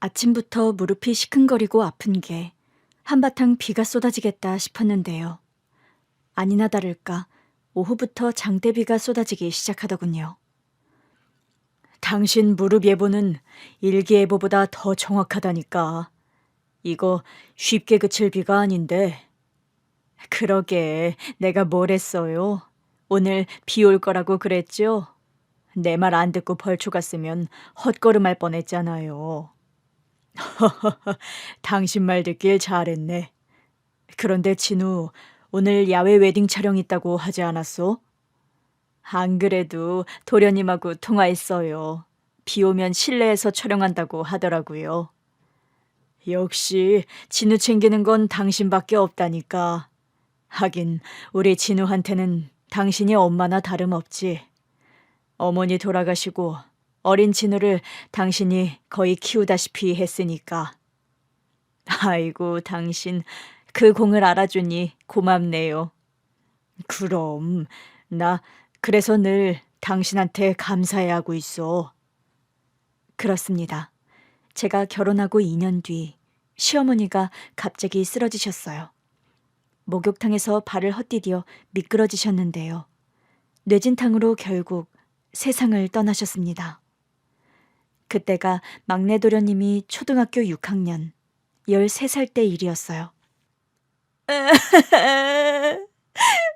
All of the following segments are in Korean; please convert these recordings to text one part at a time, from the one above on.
아침부터 무릎이 시큰거리고 아픈 게 한바탕 비가 쏟아지겠다 싶었는데요. 아니나 다를까 오후부터 장대비가 쏟아지기 시작하더군요. 당신 무릎 예보는 일기예보보다 더 정확하다니까. 이거 쉽게 그칠 비가 아닌데. 그러게 내가 뭘 했어요? 오늘 비 올 거라고 그랬죠? 내 말 안 듣고 벌초 갔으면 헛걸음할 뻔했잖아요. 당신 말 듣길 잘했네. 그런데 진우, 오늘 야외 웨딩 촬영 있다고 하지 않았어? 안 그래도 도련님하고 통화했어요. 비 오면 실내에서 촬영한다고 하더라고요. 역시 진우 챙기는 건 당신밖에 없다니까. 하긴 우리 진우한테는 당신이 엄마나 다름없지. 어머니 돌아가시고 어린 진우를 당신이 거의 키우다시피 했으니까. 아이고, 당신 그 공을 알아주니 고맙네요. 그럼 나 그래서 늘 당신한테 감사해 하고 있어. 그렇습니다. 제가 결혼하고 2년 뒤 시어머니가 갑자기 쓰러지셨어요. 목욕탕에서 발을 헛디뎌 미끄러지셨는데요. 뇌진탕으로 결국 세상을 떠나셨습니다. 그때가 막내 도련님이 초등학교 6학년, 13살 때 일이었어요.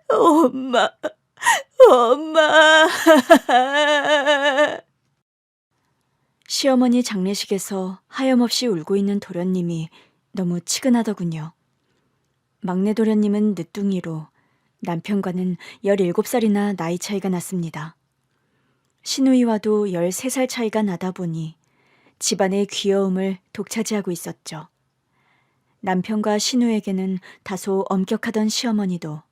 엄마, 엄마. 시어머니 장례식에서 하염없이 울고 있는 도련님이 너무 치근하더군요. 막내 도련님은 늦둥이로 남편과는 17살이나 나이 차이가 났습니다. 시누이와도 13살 차이가 나다 보니 집안의 귀여움을 독차지하고 있었죠. 남편과 시누에게는 다소 엄격하던 시어머니도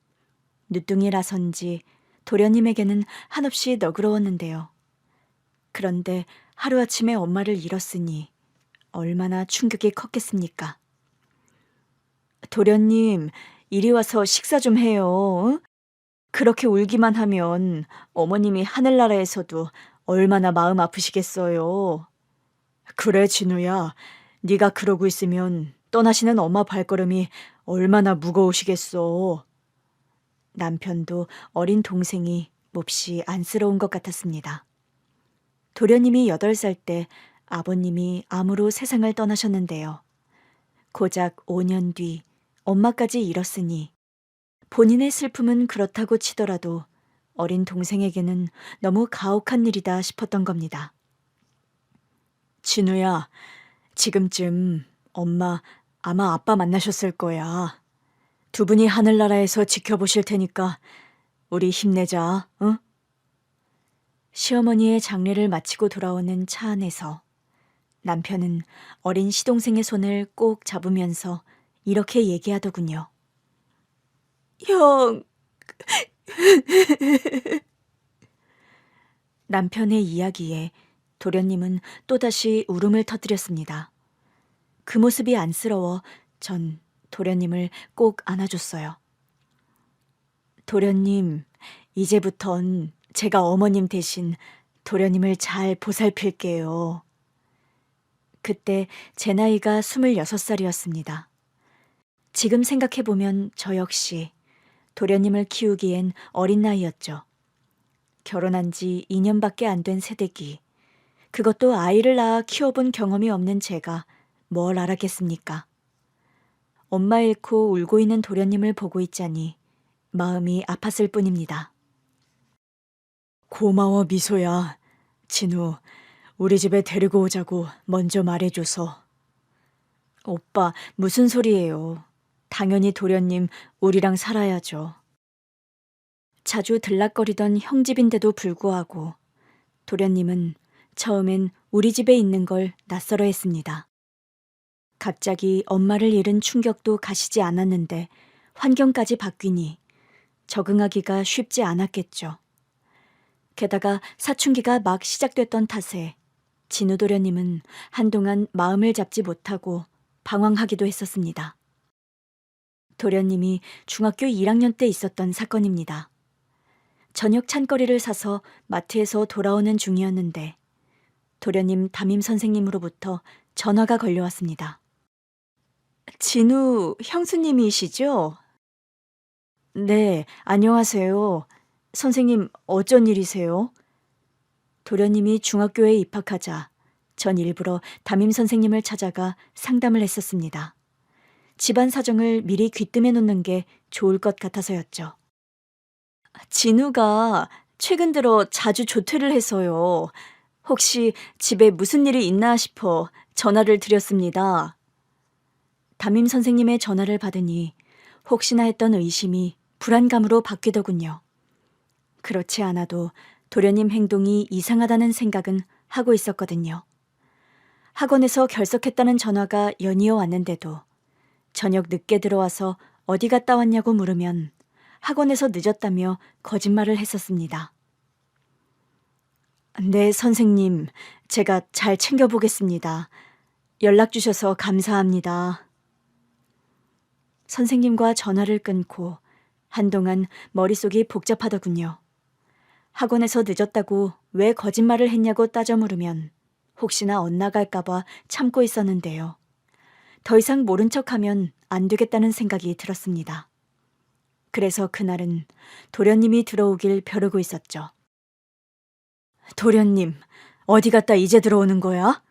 늦둥이라선지 도련님에게는 한없이 너그러웠는데요. 그런데 하루아침에 엄마를 잃었으니 얼마나 충격이 컸겠습니까? 도련님, 이리 와서 식사 좀 해요. 어? 그렇게 울기만 하면 어머님이 하늘나라에서도 얼마나 마음 아프시겠어요. 그래, 진우야. 네가 그러고 있으면 떠나시는 엄마 발걸음이 얼마나 무거우시겠어. 남편도 어린 동생이 몹시 안쓰러운 것 같았습니다. 도련님이 8살 때 아버님이 암으로 세상을 떠나셨는데요. 고작 5년 뒤 엄마까지 잃었으니 본인의 슬픔은 그렇다고 치더라도 어린 동생에게는 너무 가혹한 일이다 싶었던 겁니다. 진우야, 지금쯤 엄마 아마 아빠 만나셨을 거야. 두 분이 하늘나라에서 지켜보실 테니까 우리 힘내자, 응? 시어머니의 장례를 마치고 돌아오는 차 안에서 남편은 어린 시동생의 손을 꼭 잡으면서 이렇게 얘기하더군요. 형. 남편의 이야기에 도련님은 또다시 울음을 터뜨렸습니다. 그 모습이 안쓰러워 전 도련님을 꼭 안아줬어요. 도련님, 이제부턴 제가 어머님 대신 도련님을 잘 보살필게요. 그때 제 나이가 26살이었습니다. 지금 생각해보면 저 역시 도련님을 키우기엔 어린 나이였죠. 결혼한 지 2년밖에 안 된 새댁이, 그것도 아이를 낳아 키워본 경험이 없는 제가 뭘 알았겠습니까? 엄마 잃고 울고 있는 도련님을 보고 있자니 마음이 아팠을 뿐입니다. 고마워, 미소야. 진우, 우리 집에 데리고 오자고 먼저 말해줘서. 오빠, 무슨 소리예요. 당연히 도련님 우리랑 살아야죠. 자주 들락거리던 형집인데도 불구하고 도련님은 처음엔 우리 집에 있는 걸 낯설어 했습니다. 갑자기 엄마를 잃은 충격도 가시지 않았는데 환경까지 바뀌니 적응하기가 쉽지 않았겠죠. 게다가 사춘기가 막 시작됐던 탓에 진우 도련님은 한동안 마음을 잡지 못하고 방황하기도 했었습니다. 도련님이 중학교 1학년 때 있었던 사건입니다. 저녁 찬거리를 사서 마트에서 돌아오는 중이었는데 도련님 담임 선생님으로부터 전화가 걸려왔습니다. 진우 형수님이시죠? 네, 안녕하세요. 선생님, 어쩐 일이세요? 도련님이 중학교에 입학하자 전 일부러 담임 선생님을 찾아가 상담을 했었습니다. 집안 사정을 미리 귀뜸해 놓는 게 좋을 것 같아서였죠. 진우가 최근 들어 자주 조퇴를 해서요. 혹시 집에 무슨 일이 있나 싶어 전화를 드렸습니다. 담임 선생님의 전화를 받으니 혹시나 했던 의심이 불안감으로 바뀌더군요. 그렇지 않아도 도련님 행동이 이상하다는 생각은 하고 있었거든요. 학원에서 결석했다는 전화가 연이어 왔는데도 저녁 늦게 들어와서 어디 갔다 왔냐고 물으면 학원에서 늦었다며 거짓말을 했었습니다. 네, 선생님. 제가 잘 챙겨보겠습니다. 연락 주셔서 감사합니다. 선생님과 전화를 끊고 한동안 머릿속이 복잡하더군요. 학원에서 늦었다고 왜 거짓말을 했냐고 따져 물으면 혹시나 엇나갈까봐 참고 있었는데요. 더 이상 모른 척하면 안 되겠다는 생각이 들었습니다. 그래서 그날은 도련님이 들어오길 벼르고 있었죠. 도련님, 어디 갔다 이제 들어오는 거야?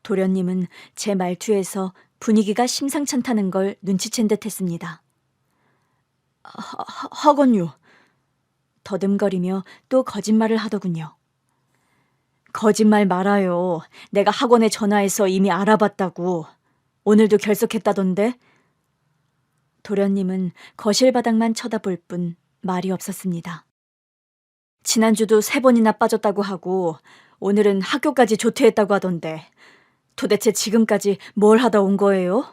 도련님은 제 말투에서 분위기가 심상찮다는 걸 눈치챈 듯 했습니다. 학원요. 더듬거리며 또 거짓말을 하더군요. 거짓말 말아요. 내가 학원에 전화해서 이미 알아봤다고. 오늘도 결석했다던데? 도련님은 거실 바닥만 쳐다볼 뿐 말이 없었습니다. 지난주도 3번이나 빠졌다고 하고 오늘은 학교까지 조퇴했다고 하던데 도대체 지금까지 뭘 하다 온 거예요?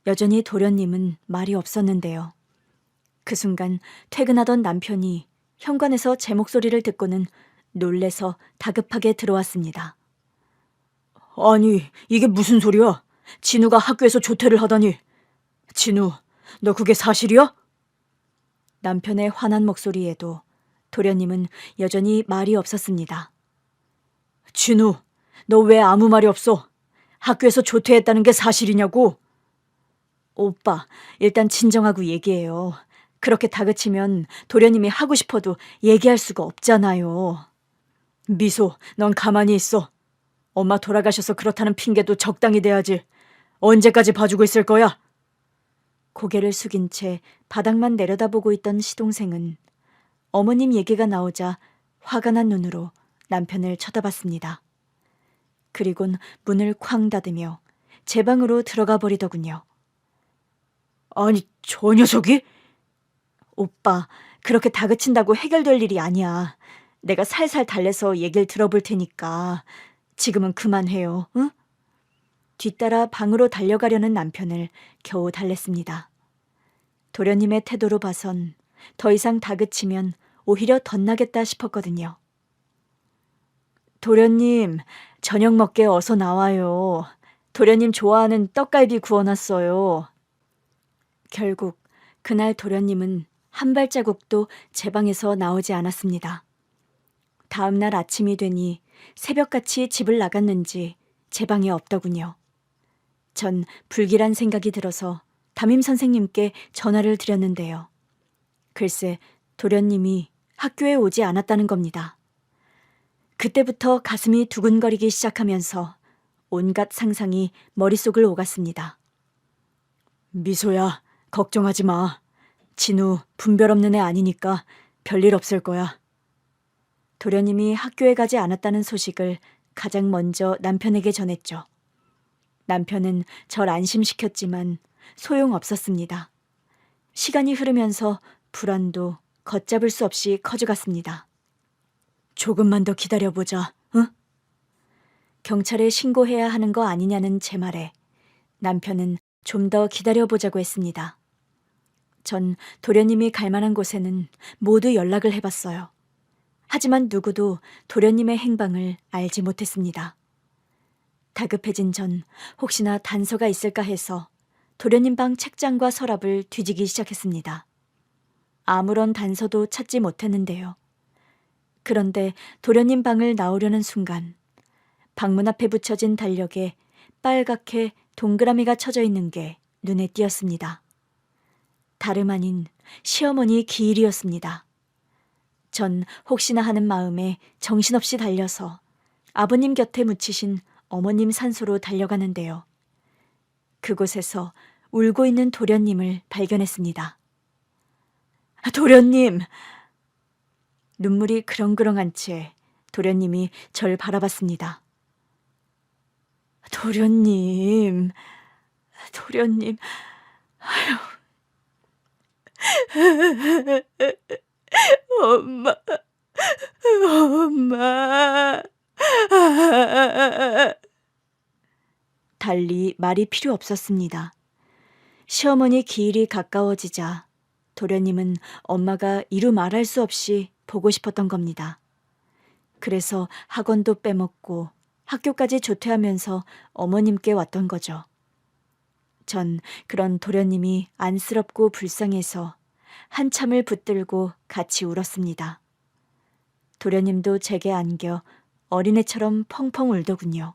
여전히 도련님은 말이 없었는데요. 그 순간 퇴근하던 남편이 현관에서 제 목소리를 듣고는 놀래서 다급하게 들어왔습니다. 아니, 이게 무슨 소리야? 진우가 학교에서 조퇴를 하다니. 진우, 너 그게 사실이야? 남편의 화난 목소리에도 도련님은 여전히 말이 없었습니다. 진우, 너 왜 아무 말이 없어? 학교에서 조퇴했다는 게 사실이냐고? 오빠, 일단 진정하고 얘기해요. 그렇게 다그치면 도련님이 하고 싶어도 얘기할 수가 없잖아요. 미소, 넌 가만히 있어. 엄마 돌아가셔서 그렇다는 핑계도 적당히 대야지. 언제까지 봐주고 있을 거야? 고개를 숙인 채 바닥만 내려다보고 있던 시동생은 어머님 얘기가 나오자 화가 난 눈으로 남편을 쳐다봤습니다. 그리곤 문을 쾅 닫으며 제 방으로 들어가 버리더군요. 아니, 저 녀석이? 오빠, 그렇게 다그친다고 해결될 일이 아니야. 내가 살살 달래서 얘기를 들어볼 테니까 지금은 그만해요, 응? 뒤따라 방으로 달려가려는 남편을 겨우 달랬습니다. 도련님의 태도로 봐선 더 이상 다그치면 오히려 덧나겠다 싶었거든요. 도련님, 저녁 먹게 어서 나와요. 도련님 좋아하는 떡갈비 구워놨어요. 결국 그날 도련님은 한 발자국도 제 방에서 나오지 않았습니다. 다음 날 아침이 되니 새벽같이 집을 나갔는지 제 방에 없더군요. 전 불길한 생각이 들어서 담임 선생님께 전화를 드렸는데요. 글쎄, 도련님이 학교에 오지 않았다는 겁니다. 그때부터 가슴이 두근거리기 시작하면서 온갖 상상이 머릿속을 오갔습니다. 미소야, 걱정하지 마. 진우 분별 없는 애 아니니까 별일 없을 거야. 도련님이 학교에 가지 않았다는 소식을 가장 먼저 남편에게 전했죠. 남편은 절 안심시켰지만 소용없었습니다. 시간이 흐르면서 불안도 걷잡을 수 없이 커져갔습니다. 조금만 더 기다려보자, 응? 경찰에 신고해야 하는 거 아니냐는 제 말에 남편은 좀 더 기다려보자고 했습니다. 전 도련님이 갈 만한 곳에는 모두 연락을 해봤어요. 하지만 누구도 도련님의 행방을 알지 못했습니다. 다급해진 전 혹시나 단서가 있을까 해서 도련님 방 책장과 서랍을 뒤지기 시작했습니다. 아무런 단서도 찾지 못했는데요. 그런데 도련님 방을 나오려는 순간 방문 앞에 붙여진 달력에 빨갛게 동그라미가 쳐져 있는 게 눈에 띄었습니다. 다름 아닌 시어머니 기일이었습니다. 전 혹시나 하는 마음에 정신없이 달려서 아버님 곁에 묻히신 어머님 산소로 달려가는데요. 그곳에서 울고 있는 도련님을 발견했습니다. 도련님! 눈물이 그렁그렁한 채 도련님이 절 바라봤습니다. 도련님, 도련님, 엄마, 엄마. 달리 말이 필요 없었습니다. 시어머니 기일이 가까워지자 도련님은 엄마가 이루 말할 수 없이 보고 싶었던 겁니다. 그래서 학원도 빼먹고 학교까지 조퇴하면서 어머님께 왔던 거죠. 전 그런 도련님이 안쓰럽고 불쌍해서 한참을 붙들고 같이 울었습니다. 도련님도 제게 안겨 어린애처럼 펑펑 울더군요.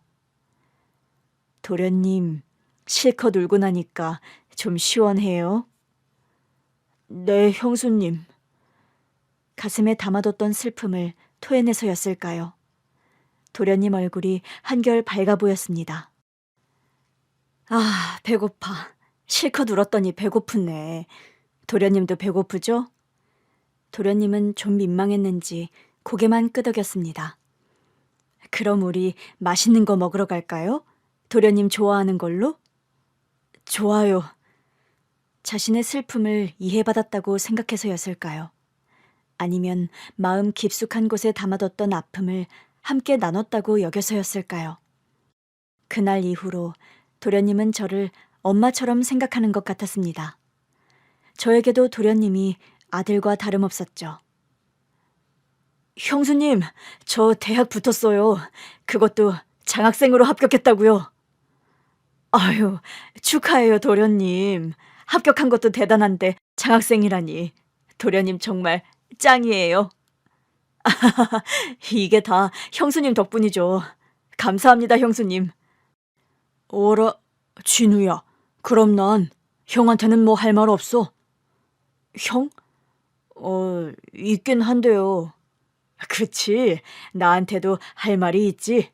도련님, 실컷 울고 나니까 좀 시원해요? 네, 형수님. 가슴에 담아뒀던 슬픔을 토해내서였을까요? 도련님 얼굴이 한결 밝아 보였습니다. 아, 배고파. 실컷 울었더니 배고프네. 도련님도 배고프죠? 도련님은 좀 민망했는지 고개만 끄덕였습니다. 그럼 우리 맛있는 거 먹으러 갈까요? 도련님 좋아하는 걸로? 좋아요. 자신의 슬픔을 이해받았다고 생각해서였을까요? 아니면 마음 깊숙한 곳에 담아뒀던 아픔을 함께 나눴다고 여겨서였을까요? 그날 이후로 도련님은 저를 엄마처럼 생각하는 것 같았습니다. 저에게도 도련님이 아들과 다름없었죠. 형수님, 저 대학 붙었어요. 그것도 장학생으로 합격했다고요. 아유, 축하해요, 도련님. 합격한 것도 대단한데 장학생이라니. 도련님 정말 짱이에요. 이게 다 형수님 덕분이죠. 감사합니다, 형수님. 어라, 진우야. 그럼 난 형한테는 뭐 할 말 없어? 형? 있긴 한데요. 그렇지. 나한테도 할 말이 있지.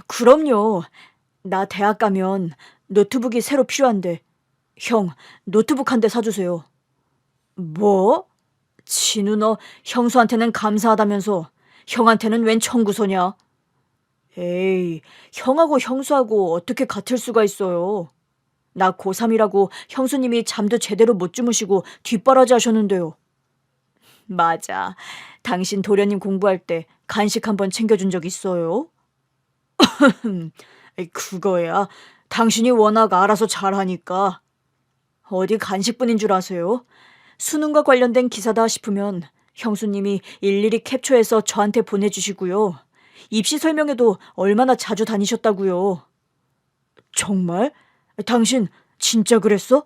그럼요. 나 대학 가면 노트북이 새로 필요한데 형 노트북 한 대 사주세요. 뭐? 진우 너 형수한테는 감사하다면서 형한테는 웬 청구서냐? 에이, 형하고 형수하고 어떻게 같을 수가 있어요. 나 고3이라고 형수님이 잠도 제대로 못 주무시고 뒷바라지 하셨는데요. 맞아. 당신 도련님 공부할 때 간식 한번 챙겨준 적 있어요? 그거야. 당신이 워낙 알아서 잘하니까. 어디 간식뿐인 줄 아세요? 수능과 관련된 기사다 싶으면 형수님이 일일이 캡처해서 저한테 보내주시고요. 입시 설명회도 얼마나 자주 다니셨다고요. 정말? 당신 진짜 그랬어?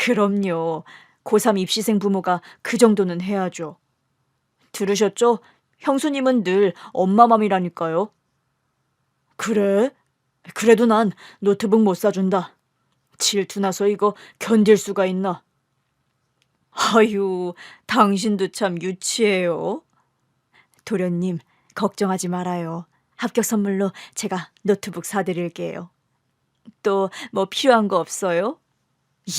그럼요. 고3 입시생 부모가 그 정도는 해야죠. 들으셨죠? 형수님은 늘 엄마 맘이라니까요. 그래? 그래도 난 노트북 못 사준다. 질투나서 이거 견딜 수가 있나? 아유, 당신도 참 유치해요. 도련님, 걱정하지 말아요. 합격 선물로 제가 노트북 사드릴게요. 또 뭐 필요한 거 없어요?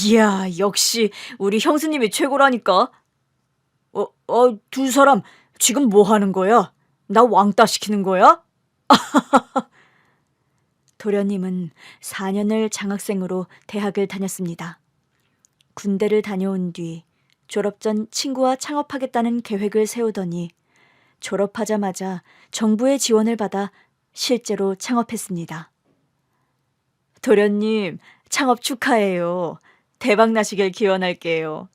이야, 역시 우리 형수님이 최고라니까. 두 사람 지금 뭐 하는 거야? 나 왕따 시키는 거야? 도련님은 4년을 장학생으로 대학을 다녔습니다. 군대를 다녀온 뒤 졸업 전 친구와 창업하겠다는 계획을 세우더니 졸업하자마자 정부의 지원을 받아 실제로 창업했습니다. 도련님, 창업 축하해요. 대박 나시길 기원할게요.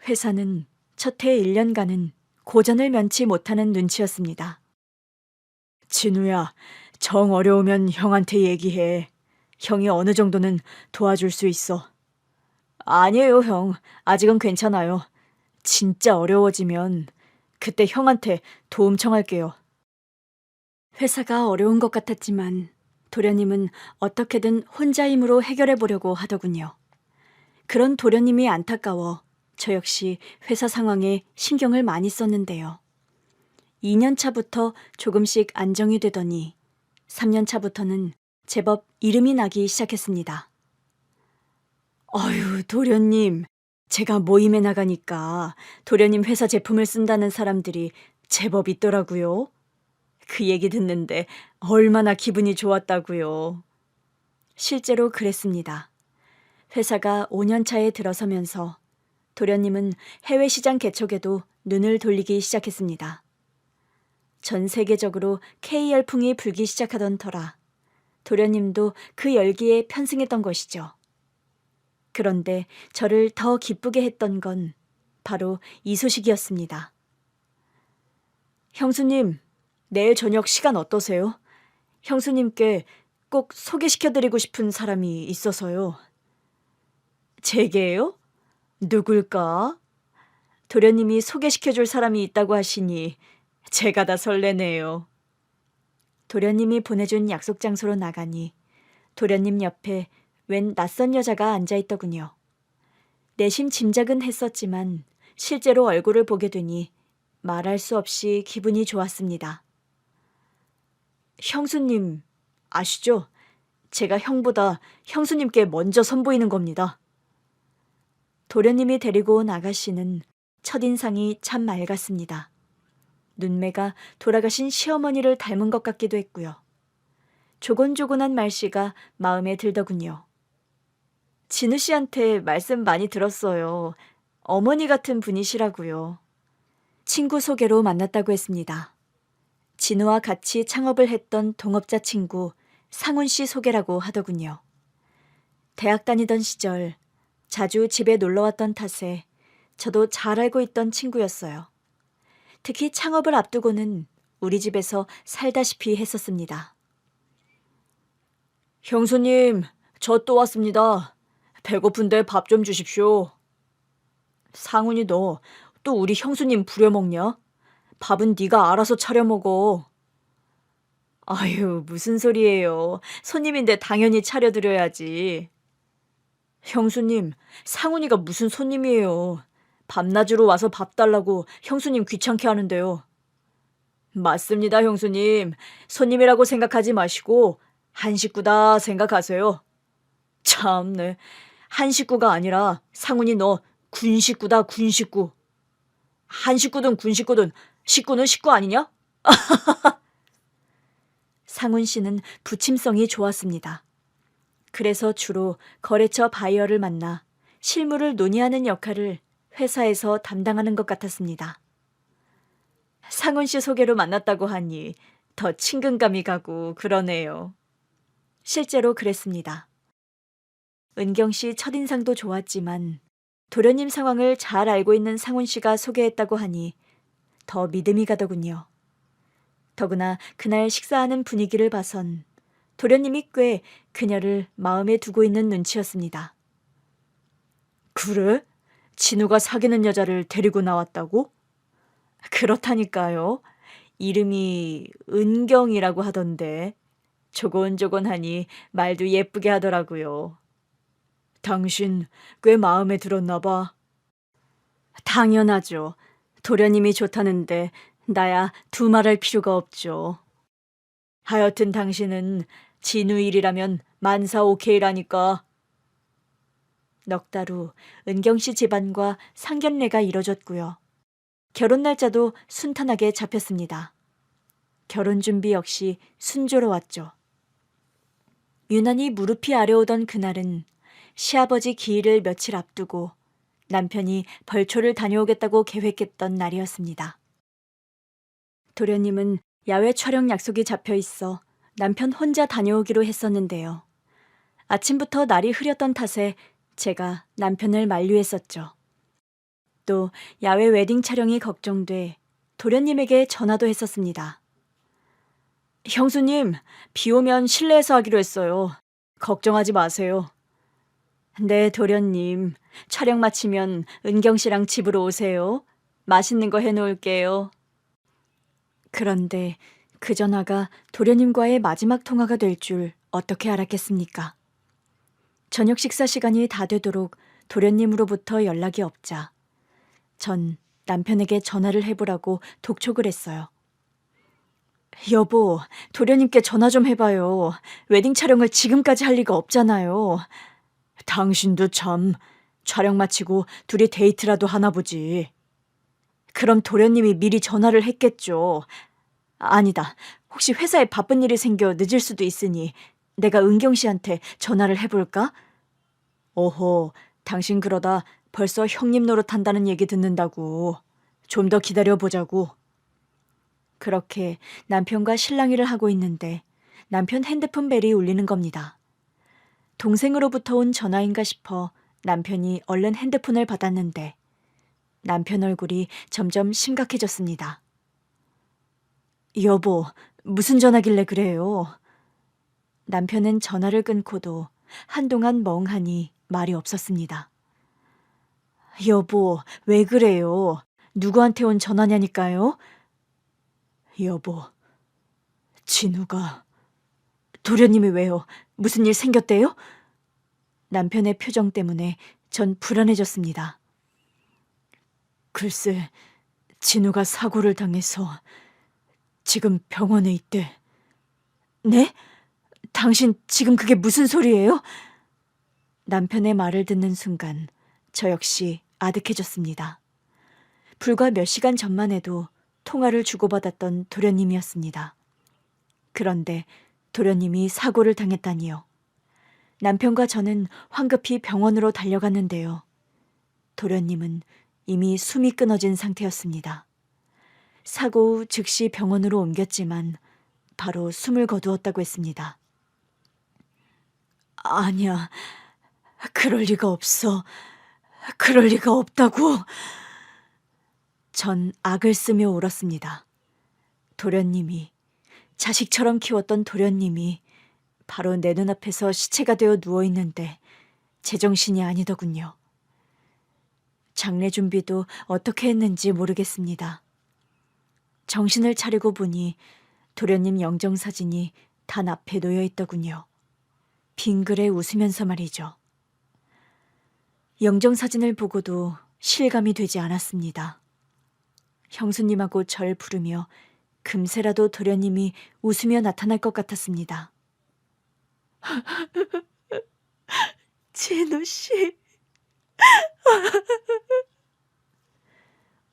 회사는 첫 해 1년간은 고전을 면치 못하는 눈치였습니다. 진우야, 정 어려우면 형한테 얘기해. 형이 어느 정도는 도와줄 수 있어. 아니에요, 형. 아직은 괜찮아요. 진짜 어려워지면 그때 형한테 도움 청할게요. 회사가 어려운 것 같았지만 도련님은 어떻게든 혼자 힘으로 해결해 보려고 하더군요. 그런 도련님이 안타까워 저 역시 회사 상황에 신경을 많이 썼는데요. 2년 차부터 조금씩 안정이 되더니 3년 차부터는 제법 이름이 나기 시작했습니다. 어휴, 도련님. 제가 모임에 나가니까 도련님 회사 제품을 쓴다는 사람들이 제법 있더라고요. 그 얘기 듣는데 얼마나 기분이 좋았다고요. 실제로 그랬습니다. 회사가 5년 차에 들어서면서 도련님은 해외 시장 개척에도 눈을 돌리기 시작했습니다. 전 세계적으로 K 열풍이 불기 시작하던 터라 도련님도 그 열기에 편승했던 것이죠. 그런데 저를 더 기쁘게 했던 건 바로 이 소식이었습니다. 형수님, 내일 저녁 시간 어떠세요? 형수님께 꼭 소개시켜드리고 싶은 사람이 있어서요. 제게요? 누굴까? 도련님이 소개시켜줄 사람이 있다고 하시니 제가 다 설레네요. 도련님이 보내준 약속 장소로 나가니 도련님 옆에 웬 낯선 여자가 앉아있더군요. 내심 짐작은 했었지만 실제로 얼굴을 보게 되니 말할 수 없이 기분이 좋았습니다. 형수님, 아시죠? 제가 형보다 형수님께 먼저 선보이는 겁니다. 도련님이 데리고 온 아가씨는 첫인상이 참 맑았습니다. 눈매가 돌아가신 시어머니를 닮은 것 같기도 했고요. 조곤조곤한 말씨가 마음에 들더군요. 진우 씨한테 말씀 많이 들었어요. 어머니 같은 분이시라고요. 친구 소개로 만났다고 했습니다. 진우와 같이 창업을 했던 동업자 친구 상훈 씨 소개라고 하더군요. 대학 다니던 시절 자주 집에 놀러왔던 탓에 저도 잘 알고 있던 친구였어요. 특히 창업을 앞두고는 우리 집에서 살다시피 했었습니다. 형수님, 저 또 왔습니다. 배고픈데 밥 좀 주십시오. 상훈이 너 또 우리 형수님 부려먹냐? 밥은 네가 알아서 차려 먹어. 아유, 무슨 소리예요. 손님인데 당연히 차려드려야지. 형수님, 상훈이가 무슨 손님이에요. 밤낮으로 와서 밥 달라고 형수님 귀찮게 하는데요. 맞습니다, 형수님. 손님이라고 생각하지 마시고 한 식구다 생각하세요. 참네. 한 식구가 아니라 상훈이 너 군 식구다, 군 식구. 한 식구든 군 식구든 식구는 식구 아니냐? 상훈 씨는 부침성이 좋았습니다. 그래서 주로 거래처 바이어를 만나 실물을 논의하는 역할을 회사에서 담당하는 것 같았습니다. 상훈 씨 소개로 만났다고 하니 더 친근감이 가고 그러네요. 실제로 그랬습니다. 은경 씨 첫인상도 좋았지만 도련님 상황을 잘 알고 있는 상훈 씨가 소개했다고 하니 더 믿음이 가더군요. 더구나 그날 식사하는 분위기를 봐선 도련님이 꽤 그녀를 마음에 두고 있는 눈치였습니다. 그래? 진우가 사귀는 여자를 데리고 나왔다고? 그렇다니까요. 이름이 은경이라고 하던데 조곤조곤하니 말도 예쁘게 하더라고요. 당신 꽤 마음에 들었나 봐. 당연하죠. 도련님이 좋다는데 나야 두말할 필요가 없죠. 하여튼 당신은 진우 일이라면 만사 오케이라니까. 넉 달 후 은경 씨 집안과 상견례가 이뤄졌고요. 결혼 날짜도 순탄하게 잡혔습니다. 결혼 준비 역시 순조로웠죠. 유난히 무릎이 아려오던 그날은 시아버지 기일을 며칠 앞두고 남편이 벌초를 다녀오겠다고 계획했던 날이었습니다. 도련님은 야외 촬영 약속이 잡혀 있어 남편 혼자 다녀오기로 했었는데요. 아침부터 날이 흐렸던 탓에 제가 남편을 만류했었죠. 또 야외 웨딩 촬영이 걱정돼 도련님에게 전화도 했었습니다. 형수님, 비 오면 실내에서 하기로 했어요. 걱정하지 마세요. 네, 도련님. 촬영 마치면 은경 씨랑 집으로 오세요. 맛있는 거 해놓을게요. 그런데 그 전화가 도련님과의 마지막 통화가 될 줄 어떻게 알았겠습니까? 저녁 식사 시간이 다 되도록 도련님으로부터 연락이 없자 전 남편에게 전화를 해보라고 독촉을 했어요. 여보, 도련님께 전화 좀 해봐요. 웨딩 촬영을 지금까지 할 리가 없잖아요. 당신도 참, 촬영 마치고 둘이 데이트라도 하나 보지. 그럼 도련님이 미리 전화를 했겠죠. 아니다. 혹시 회사에 바쁜 일이 생겨 늦을 수도 있으니 내가 은경 씨한테 전화를 해볼까? 오호, 당신 그러다 벌써 형님 노릇한다는 얘기 듣는다고. 좀 더 기다려보자고. 그렇게 남편과 실랑이를 하고 있는데 남편 핸드폰 벨이 울리는 겁니다. 동생으로부터 온 전화인가 싶어 남편이 얼른 핸드폰을 받았는데 남편 얼굴이 점점 심각해졌습니다. 여보, 무슨 전화길래 그래요? 남편은 전화를 끊고도 한동안 멍하니 말이 없었습니다. 여보, 왜 그래요? 누구한테 온 전화냐니까요? 여보, 진우가... 도련님이 왜요? 무슨 일 생겼대요? 남편의 표정 때문에 전 불안해졌습니다. 글쎄, 진우가 사고를 당해서 지금 병원에 있대. 네? 당신 지금 그게 무슨 소리예요? 남편의 말을 듣는 순간 저 역시 아득해졌습니다. 불과 몇 시간 전만 해도 통화를 주고받았던 도련님이었습니다. 그런데 도련님이 사고를 당했다니요. 남편과 저는 황급히 병원으로 달려갔는데요. 도련님은 이미 숨이 끊어진 상태였습니다. 사고 후 즉시 병원으로 옮겼지만 바로 숨을 거두었다고 했습니다. 아니야, 그럴 리가 없어. 그럴 리가 없다고. 전 악을 쓰며 울었습니다. 도련님이, 자식처럼 키웠던 도련님이 바로 내 눈앞에서 시체가 되어 누워있는데 제정신이 아니더군요. 장례 준비도 어떻게 했는지 모르겠습니다. 정신을 차리고 보니 도련님 영정사진이 단 앞에 놓여있더군요. 빙그레 웃으면서 말이죠. 영정사진을 보고도 실감이 되지 않았습니다. 형수님하고 절 부르며 금세라도 도련님이 웃으며 나타날 것 같았습니다. 진우 씨.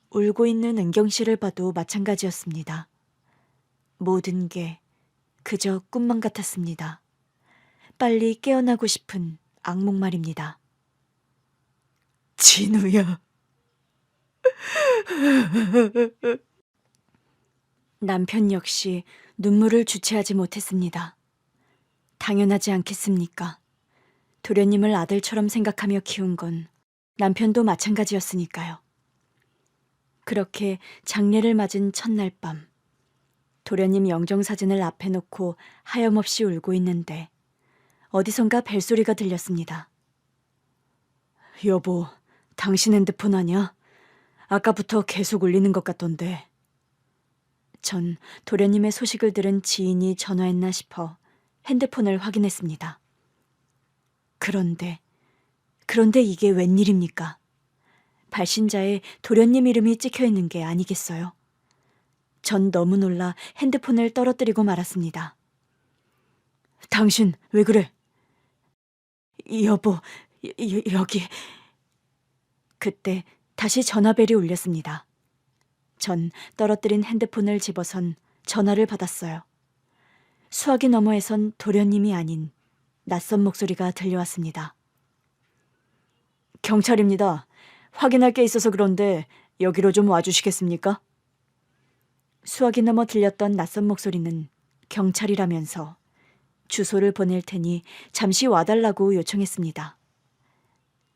울고 있는 은경 씨를 봐도 마찬가지였습니다. 모든 게 그저 꿈만 같았습니다. 빨리 깨어나고 싶은 악몽 말입니다. 진우야. 남편 역시 눈물을 주체하지 못했습니다. 당연하지 않겠습니까? 도련님을 아들처럼 생각하며 키운 건 남편도 마찬가지였으니까요. 그렇게 장례를 맞은 첫날 밤, 도련님 영정사진을 앞에 놓고 하염없이 울고 있는데 어디선가 벨소리가 들렸습니다. 여보, 당신 핸드폰 아냐? 아까부터 계속 울리는 것 같던데. 전 도련님의 소식을 들은 지인이 전화했나 싶어 핸드폰을 확인했습니다. 그런데 이게 웬일입니까? 발신자에 도련님 이름이 찍혀있는 게 아니겠어요? 전 너무 놀라 핸드폰을 떨어뜨리고 말았습니다. 당신 왜 그래? 여보, 여기... 그때 다시 전화벨이 울렸습니다. 전 떨어뜨린 핸드폰을 집어선 전화를 받았어요. 수화기 너머에선 도련님이 아닌 낯선 목소리가 들려왔습니다. 경찰입니다. 확인할 게 있어서 그런데 여기로 좀 와주시겠습니까? 수화기 너머 들렸던 낯선 목소리는 경찰이라면서 주소를 보낼 테니 잠시 와달라고 요청했습니다.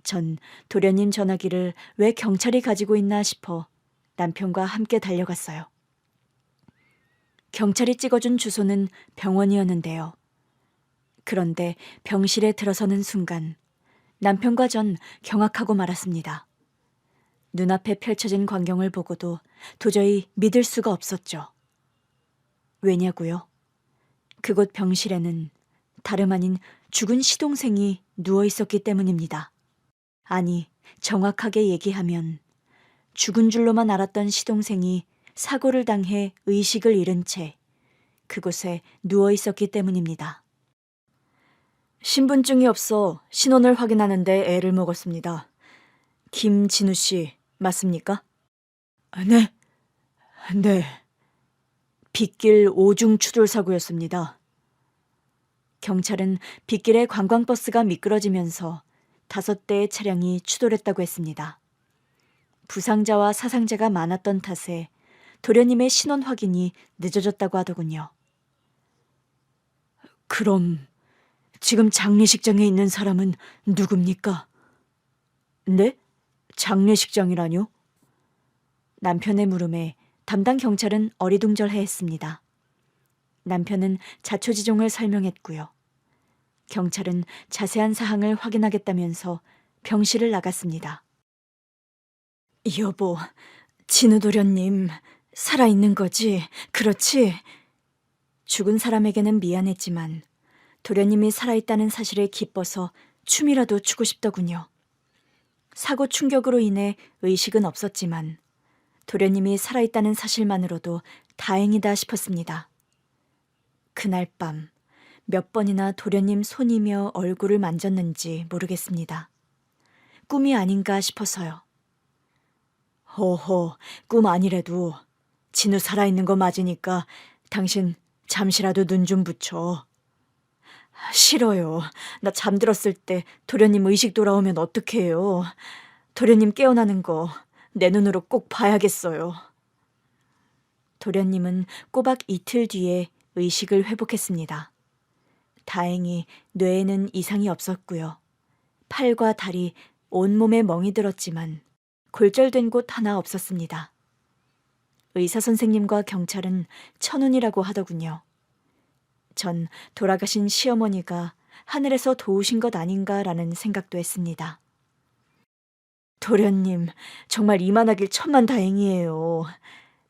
전 도련님 전화기를 왜 경찰이 가지고 있나 싶어 남편과 함께 달려갔어요. 경찰이 찍어준 주소는 병원이었는데요. 그런데 병실에 들어서는 순간 남편과 전 경악하고 말았습니다. 눈앞에 펼쳐진 광경을 보고도 도저히 믿을 수가 없었죠. 왜냐고요? 그곳 병실에는 다름 아닌 죽은 시동생이 누워 있었기 때문입니다. 아니, 정확하게 얘기하면 죽은 줄로만 알았던 시동생이 사고를 당해 의식을 잃은 채 그곳에 누워 있었기 때문입니다. 신분증이 없어 신원을 확인하는데 애를 먹었습니다. 김진우 씨, 맞습니까? 네, 네. 빗길 오중 추돌 사고였습니다. 경찰은 빗길에 관광버스가 미끄러지면서 5대의 차량이 추돌했다고 했습니다. 부상자와 사상자가 많았던 탓에 도련님의 신원 확인이 늦어졌다고 하더군요. 그럼 지금 장례식장에 있는 사람은 누굽니까? 네? 장례식장이라뇨? 남편의 물음에 담당 경찰은 어리둥절해했습니다. 남편은 자초지종을 설명했고요. 경찰은 자세한 사항을 확인하겠다면서 병실을 나갔습니다. 여보, 진우 도련님 살아있는 거지? 그렇지? 죽은 사람에게는 미안했지만 도련님이 살아있다는 사실에 기뻐서 춤이라도 추고 싶더군요. 사고 충격으로 인해 의식은 없었지만 도련님이 살아있다는 사실만으로도 다행이다 싶었습니다. 그날 밤 몇 번이나 도련님 손이며 얼굴을 만졌는지 모르겠습니다. 꿈이 아닌가 싶어서요. 허허, 꿈 아니래도 진우 살아있는 거 맞으니까 당신 잠시라도 눈 좀 붙여. 싫어요. 나 잠들었을 때 도련님 의식 돌아오면 어떡해요. 도련님 깨어나는 거 내 눈으로 꼭 봐야겠어요. 도련님은 꼬박 이틀 뒤에 의식을 회복했습니다. 다행히 뇌에는 이상이 없었고요. 팔과 다리, 온몸에 멍이 들었지만 골절된 곳 하나 없었습니다. 의사 선생님과 경찰은 천운이라고 하더군요. 전 돌아가신 시어머니가 하늘에서 도우신 것 아닌가라는 생각도 했습니다. 도련님, 정말 이만하길 천만다행이에요.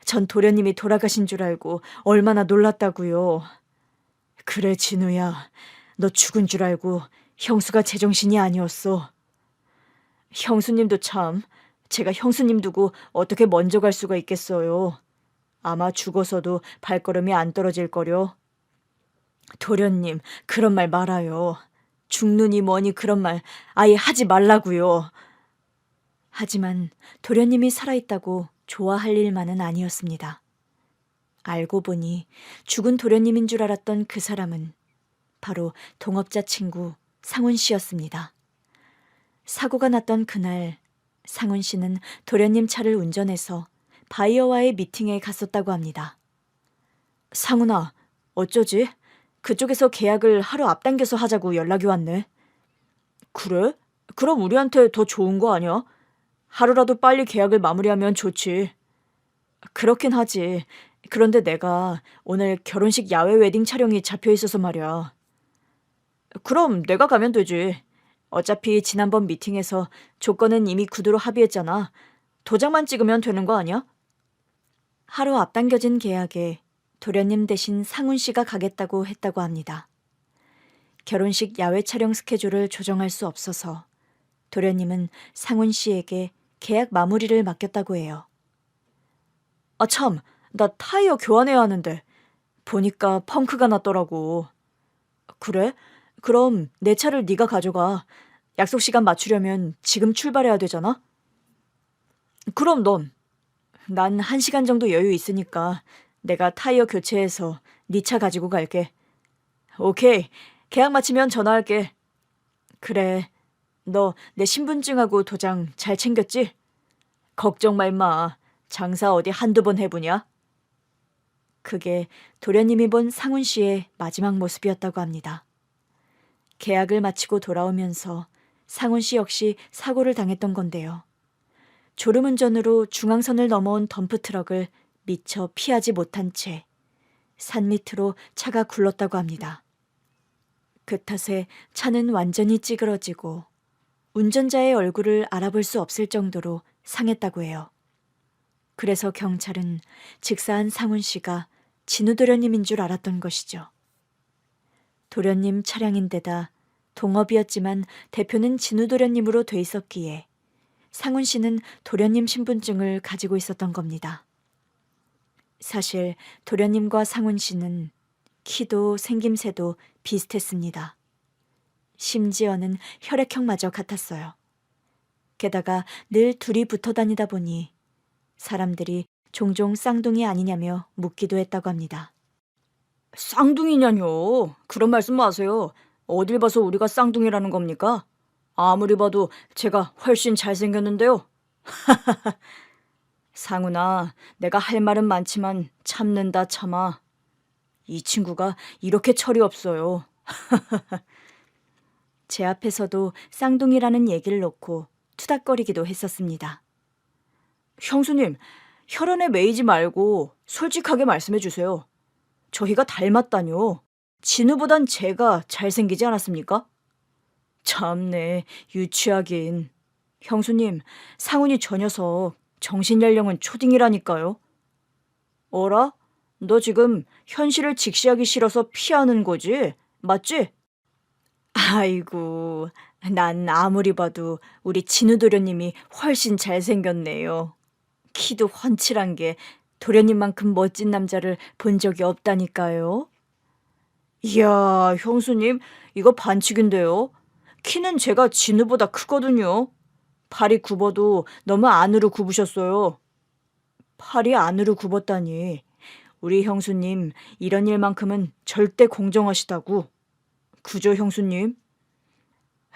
전 도련님이 돌아가신 줄 알고 얼마나 놀랐다고요. 그래, 진우야. 너 죽은 줄 알고 형수가 제정신이 아니었어. 형수님도 참, 제가 형수님 두고 어떻게 먼저 갈 수가 있겠어요. 아마 죽어서도 발걸음이 안 떨어질 거려. 도련님, 그런 말 말아요. 죽느니 뭐니 그런 말 아예 하지 말라고요. 하지만 도련님이 살아있다고 좋아할 일만은 아니었습니다. 알고 보니 죽은 도련님인 줄 알았던 그 사람은 바로 동업자 친구 상훈 씨였습니다. 사고가 났던 그날 상훈 씨는 도련님 차를 운전해서 바이어와의 미팅에 갔었다고 합니다. 상훈아, 어쩌지? 그쪽에서 계약을 하루 앞당겨서 하자고 연락이 왔네. 그래? 그럼 우리한테 더 좋은 거 아니야? 하루라도 빨리 계약을 마무리하면 좋지. 그렇긴 하지. 그런데 내가 오늘 결혼식 야외 웨딩 촬영이 잡혀 있어서 말이야. 그럼 내가 가면 되지. 어차피 지난번 미팅에서 조건은 이미 구두로 합의했잖아. 도장만 찍으면 되는 거 아니야? 하루 앞당겨진 계약에 도련님 대신 상훈 씨가 가겠다고 했다고 합니다. 결혼식 야외 촬영 스케줄을 조정할 수 없어서 도련님은 상훈 씨에게 계약 마무리를 맡겼다고 해요. 아 참, 나 타이어 교환해야 하는데 보니까 펑크가 났더라고. 그래? 그럼 내 차를 네가 가져가. 약속 시간 맞추려면 지금 출발해야 되잖아? 그럼 난 1시간 정도 여유 있으니까 내가 타이어 교체해서 네 차 가지고 갈게. 오케이, 계약 마치면 전화할게. 그래, 너 내 신분증하고 도장 잘 챙겼지? 걱정 마 임마. 장사 어디 한두 번 해보냐? 그게 도련님이 본 상훈 씨의 마지막 모습이었다고 합니다. 계약을 마치고 돌아오면서 상훈 씨 역시 사고를 당했던 건데요. 졸음운전으로 중앙선을 넘어온 덤프트럭을 미처 피하지 못한 채 산 밑으로 차가 굴렀다고 합니다. 그 탓에 차는 완전히 찌그러지고 운전자의 얼굴을 알아볼 수 없을 정도로 상했다고 해요. 그래서 경찰은 즉사한 상훈 씨가 진우 도련님인 줄 알았던 것이죠. 도련님 차량인데다 동업이었지만 대표는 진우 도련님으로 돼 있었기에 상훈 씨는 도련님 신분증을 가지고 있었던 겁니다. 사실 도련님과 상훈 씨는 키도 생김새도 비슷했습니다. 심지어는 혈액형마저 같았어요. 게다가 늘 둘이 붙어 다니다 보니 사람들이 종종 쌍둥이 아니냐며 묻기도 했다고 합니다. 쌍둥이냐뇨. 그런 말씀 마세요. 어딜 봐서 우리가 쌍둥이라는 겁니까? 아무리 봐도 제가 훨씬 잘생겼는데요. 상훈아, 내가 할 말은 많지만 참는다 참아. 이 친구가 이렇게 철이 없어요. 제 앞에서도 쌍둥이라는 얘기를 놓고 투닥거리기도 했었습니다. 형수님, 혈연에 매이지 말고 솔직하게 말씀해 주세요. 저희가 닮았다뇨. 진우보단 제가 잘생기지 않았습니까? 참네, 유치하긴. 형수님, 상훈이 저 녀석 정신연령은 초딩이라니까요. 어라? 너 지금 현실을 직시하기 싫어서 피하는 거지? 맞지? 아이고, 난 아무리 봐도 우리 진우 도련님이 훨씬 잘생겼네요. 키도 훤칠한 게 도련님만큼 멋진 남자를 본 적이 없다니까요. 이야, 형수님, 이거 반칙인데요. 키는 제가 진우보다 크거든요. 팔이 굽어도 너무 안으로 굽으셨어요. 팔이 안으로 굽었다니. 우리 형수님, 이런 일만큼은 절대 공정하시다고. 그죠, 형수님?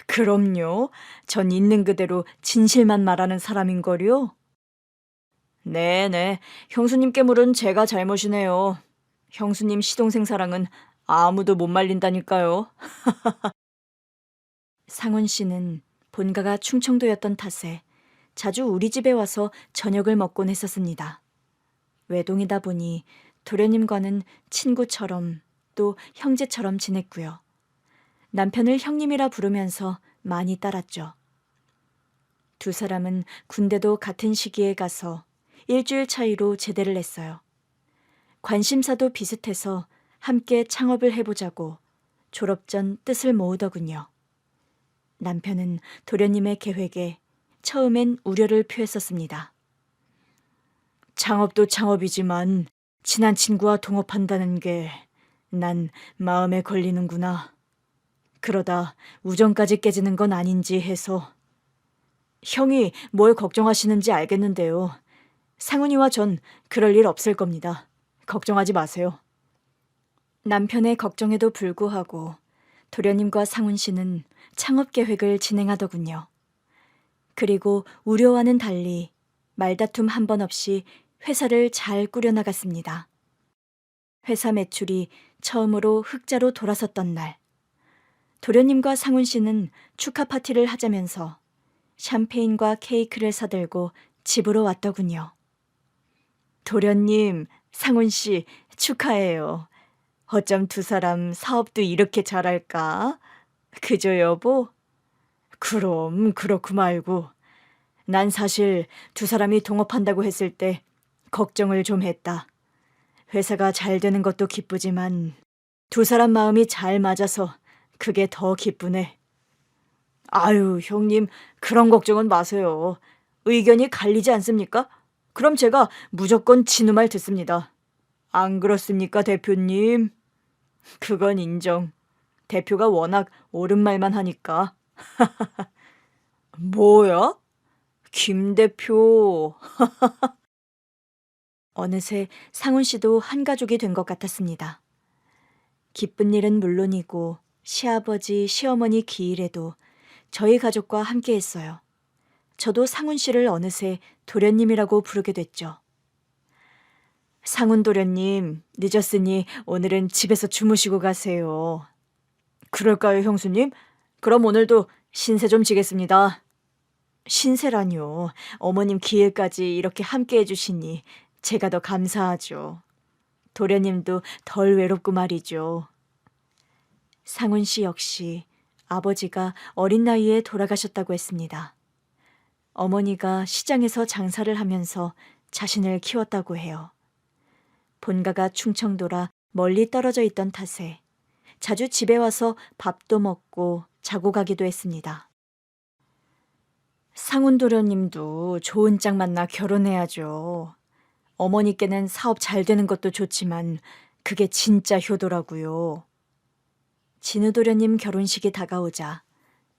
그럼요. 전 있는 그대로 진실만 말하는 사람인걸요. 네네. 형수님께 물은 제가 잘못이네요. 형수님 시동생 사랑은 아무도 못 말린다니까요. 상훈 씨는 본가가 충청도였던 탓에 자주 우리 집에 와서 저녁을 먹곤 했었습니다. 외동이다 보니 도련님과는 친구처럼 또 형제처럼 지냈고요. 남편을 형님이라 부르면서 많이 따랐죠. 두 사람은 군대도 같은 시기에 가서 일주일 차이로 제대를 했어요. 관심사도 비슷해서 함께 창업을 해보자고 졸업 전 뜻을 모으더군요. 남편은 도련님의 계획에 처음엔 우려를 표했었습니다. 창업도 창업이지만 친한 친구와 동업한다는 게 난 마음에 걸리는구나. 그러다 우정까지 깨지는 건 아닌지 해서. 형이 뭘 걱정하시는지 알겠는데요. 상훈이와 전 그럴 일 없을 겁니다. 걱정하지 마세요. 남편의 걱정에도 불구하고 도련님과 상훈 씨는 창업 계획을 진행하더군요. 그리고 우려와는 달리 말다툼 한 번 없이 회사를 잘 꾸려나갔습니다. 회사 매출이 처음으로 흑자로 돌아섰던 날, 도련님과 상훈 씨는 축하 파티를 하자면서 샴페인과 케이크를 사들고 집으로 왔더군요. 도련님, 상훈 씨 축하해요. 어쩜 두 사람 사업도 이렇게 잘할까? 그죠, 여보? 그럼 그렇고 말고. 난 사실 두 사람이 동업한다고 했을 때 걱정을 좀 했다. 회사가 잘 되는 것도 기쁘지만 두 사람 마음이 잘 맞아서 그게 더 기쁘네. 아유, 형님, 그런 걱정은 마세요. 의견이 갈리지 않습니까? 그럼 제가 무조건 진우 말 듣습니다. 안 그렇습니까, 대표님? 그건 인정. 대표가 워낙 옳은 말만 하니까. 뭐야? 김 대표. 어느새 상훈 씨도 한 가족이 된 것 같았습니다. 기쁜 일은 물론이고 시아버지, 시어머니 기일에도 저희 가족과 함께 했어요. 저도 상훈 씨를 어느새 도련님이라고 부르게 됐죠. 상훈 도련님, 늦었으니 오늘은 집에서 주무시고 가세요. 그럴까요, 형수님? 그럼 오늘도 신세 좀 지겠습니다. 신세라뇨. 어머님 기일까지 이렇게 함께 해주시니 제가 더 감사하죠. 도련님도 덜 외롭고 말이죠. 상훈 씨 역시 아버지가 어린 나이에 돌아가셨다고 했습니다. 어머니가 시장에서 장사를 하면서 자신을 키웠다고 해요. 본가가 충청도라 멀리 떨어져 있던 탓에 자주 집에 와서 밥도 먹고 자고 가기도 했습니다. 상훈 도련님도 좋은 짝 만나 결혼해야죠. 어머니께는 사업 잘 되는 것도 좋지만 그게 진짜 효도라고요. 진우 도련님 결혼식이 다가오자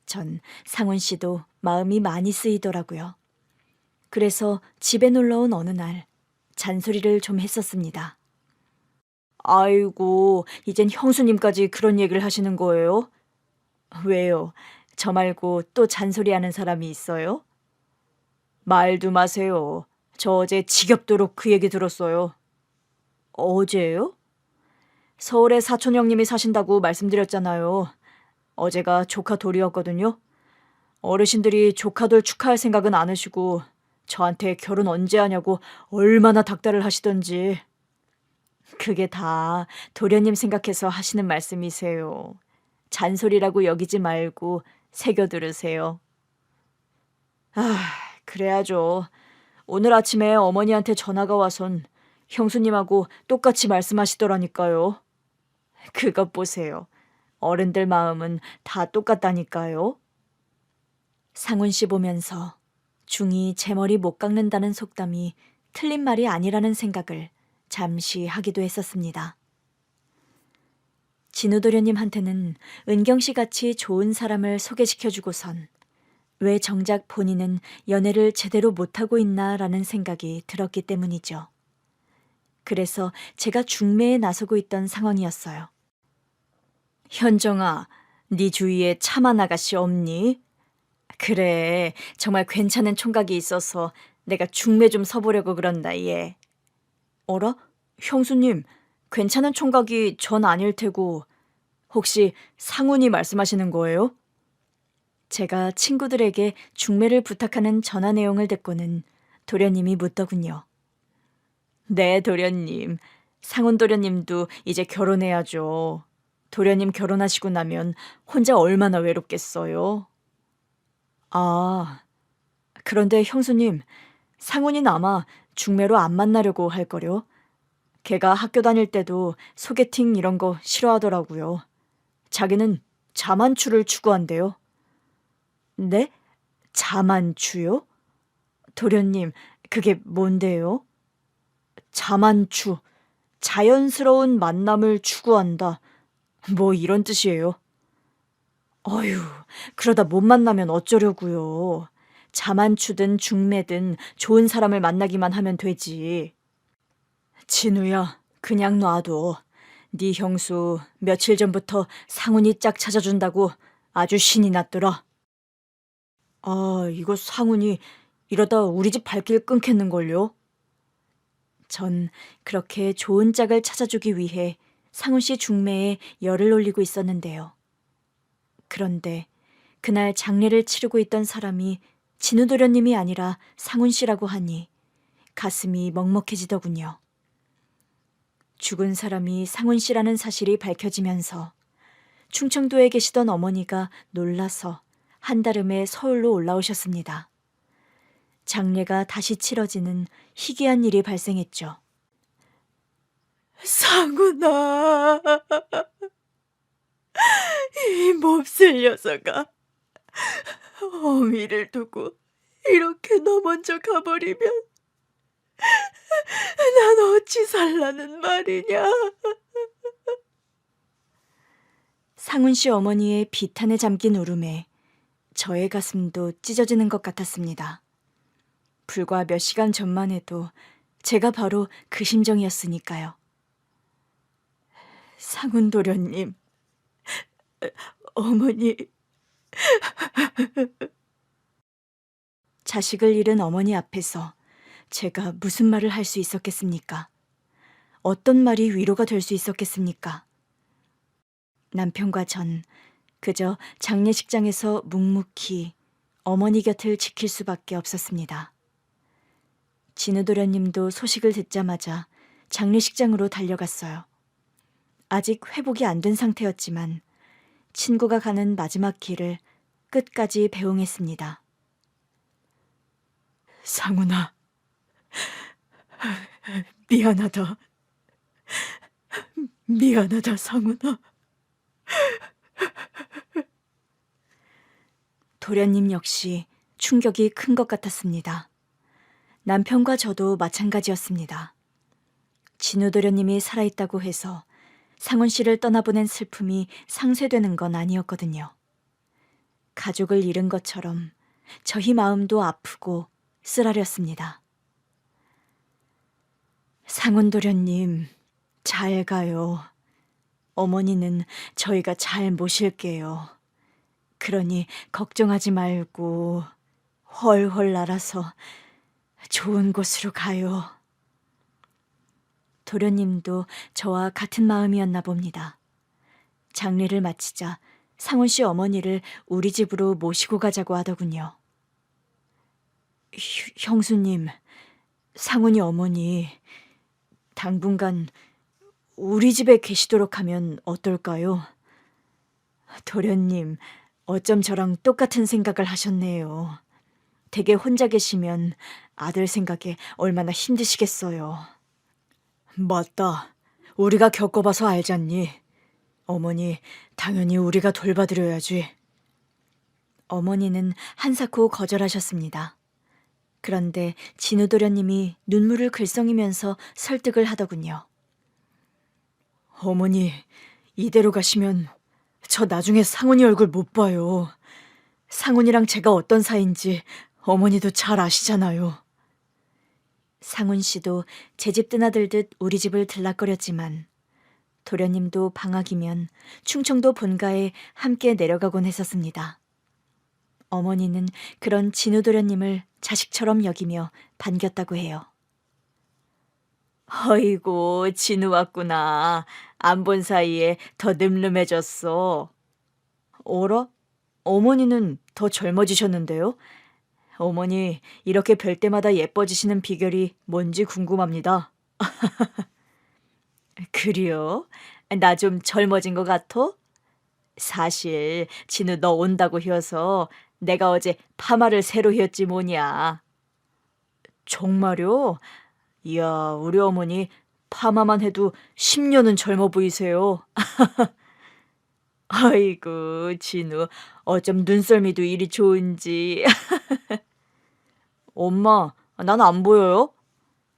전 상훈 씨도 마음이 많이 쓰이더라고요. 그래서 집에 놀러 온 어느 날 잔소리를 좀 했었습니다. 아이고, 이젠 형수님까지 그런 얘기를 하시는 거예요? 왜요? 저 말고 또 잔소리하는 사람이 있어요? 말도 마세요. 저 어제 지겹도록 그 얘기 들었어요. 어제요? 서울에 사촌 형님이 사신다고 말씀드렸잖아요. 어제가 조카돌이었거든요. 어르신들이 조카돌 축하할 생각은 안 하시고 저한테 결혼 언제 하냐고 얼마나 닥달을 하시던지. 그게 다 도련님 생각해서 하시는 말씀이세요. 잔소리라고 여기지 말고 새겨 들으세요. 아, 그래야죠. 오늘 아침에 어머니한테 전화가 와선 형수님하고 똑같이 말씀하시더라니까요. 그것 보세요. 어른들 마음은 다 똑같다니까요. 상훈 씨 보면서 중이 제 머리 못 깎는다는 속담이 틀린 말이 아니라는 생각을 잠시 하기도 했었습니다. 진우 도련님한테는 은경 씨 같이 좋은 사람을 소개시켜주고선 왜 정작 본인은 연애를 제대로 못하고 있나라는 생각이 들었기 때문이죠. 그래서 제가 중매에 나서고 있던 상황이었어요. 현정아, 네 주위에 참한 아가씨 없니? 그래, 정말 괜찮은 총각이 있어서 내가 중매 좀 서보려고 그런다, 얘. 어라? 형수님, 괜찮은 총각이 전 아닐 테고 혹시 상훈이 말씀하시는 거예요? 제가 친구들에게 중매를 부탁하는 전화 내용을 듣고는 도련님이 묻더군요. 네, 도련님. 상훈 도련님도 이제 결혼해야죠. 도련님 결혼하시고 나면 혼자 얼마나 외롭겠어요? 아, 그런데 형수님, 상훈이는 아마 중매로 안 만나려고 할 거요. 걔가 학교 다닐 때도 소개팅 이런 거 싫어하더라고요. 자기는 자만추를 추구한대요. 네? 자만추요? 도련님, 그게 뭔데요? 자만추, 자연스러운 만남을 추구한다. 뭐 이런 뜻이에요. 어휴, 그러다 못 만나면 어쩌려고요. 자만추든 중매든 좋은 사람을 만나기만 하면 되지. 진우야, 그냥 놔둬. 네 형수 며칠 전부터 상훈이 짝 찾아준다고 아주 신이 났더라. 아, 이거 상훈이 이러다 우리 집 발길 끊겠는걸요? 전 그렇게 좋은 짝을 찾아주기 위해 상훈 씨 중매에 열을 올리고 있었는데요. 그런데 그날 장례를 치르고 있던 사람이 진우 도련님이 아니라 상훈 씨라고 하니 가슴이 먹먹해지더군요. 죽은 사람이 상훈 씨라는 사실이 밝혀지면서 충청도에 계시던 어머니가 놀라서 한달음에 서울로 올라오셨습니다. 장례가 다시 치러지는 희귀한 일이 발생했죠. 상훈아, 이 몹쓸 녀석아, 어미를 두고 이렇게 너 먼저 가버리면 난 어찌 살라는 말이냐. 상훈 씨 어머니의 비탄에 잠긴 울음에 저의 가슴도 찢어지는 것 같았습니다. 불과 몇 시간 전만 해도 제가 바로 그 심정이었으니까요. 상훈 도련님, 어머니. 자식을 잃은 어머니 앞에서 제가 무슨 말을 할 수 있었겠습니까? 어떤 말이 위로가 될 수 있었겠습니까? 남편과 전 그저 장례식장에서 묵묵히 어머니 곁을 지킬 수밖에 없었습니다. 진우 도련님도 소식을 듣자마자 장례식장으로 달려갔어요. 아직 회복이 안 된 상태였지만 친구가 가는 마지막 길을 끝까지 배웅했습니다. 상훈아, 미안하다. 미안하다, 상훈아. 도련님 역시 충격이 큰 것 같았습니다. 남편과 저도 마찬가지였습니다. 진우 도련님이 살아있다고 해서 상훈 씨를 떠나보낸 슬픔이 상쇄되는 건 아니었거든요. 가족을 잃은 것처럼 저희 마음도 아프고 쓰라렸습니다. 상훈 도련님, 잘 가요. 어머니는 저희가 잘 모실게요. 그러니 걱정하지 말고 훨훨 날아서 좋은 곳으로 가요. 도련님도 저와 같은 마음이었나 봅니다. 장례를 마치자 상훈 씨 어머니를 우리 집으로 모시고 가자고 하더군요. 형수님, 상훈이 어머니 당분간 우리 집에 계시도록 하면 어떨까요? 도련님, 어쩜 저랑 똑같은 생각을 하셨네요. 댁에 혼자 계시면 아들 생각에 얼마나 힘드시겠어요. 맞다. 우리가 겪어봐서 알잖니. 어머니, 당연히 우리가 돌봐드려야지. 어머니는 한사코 거절하셨습니다. 그런데 진우 도련님이 눈물을 글썽이면서 설득을 하더군요. 어머니, 이대로 가시면 저 나중에 상훈이 얼굴 못 봐요. 상훈이랑 제가 어떤 사이인지 어머니도 잘 아시잖아요. 상훈 씨도 제 집 드나들듯 우리 집을 들락거렸지만 도련님도 방학이면 충청도 본가에 함께 내려가곤 했었습니다. 어머니는 그런 진우 도련님을 자식처럼 여기며 반겼다고 해요. 어이구, 진우 왔구나. 안 본 사이에 더 늠름해졌어. 어라? 어머니는 더 젊어지셨는데요? 어머니, 이렇게 뵐 때마다 예뻐지시는 비결이 뭔지 궁금합니다. 그래요? 나 좀 젊어진 것 같아? 사실 진우 너 온다고 해서 내가 어제 파마를 새로 했지 뭐냐. 정말요? 이야, 우리 어머니 파마만 해도 10년은 젊어 보이세요. 아이고, 진우, 어쩜 눈썰미도 이리 좋은지. 엄마, 난 안 보여요?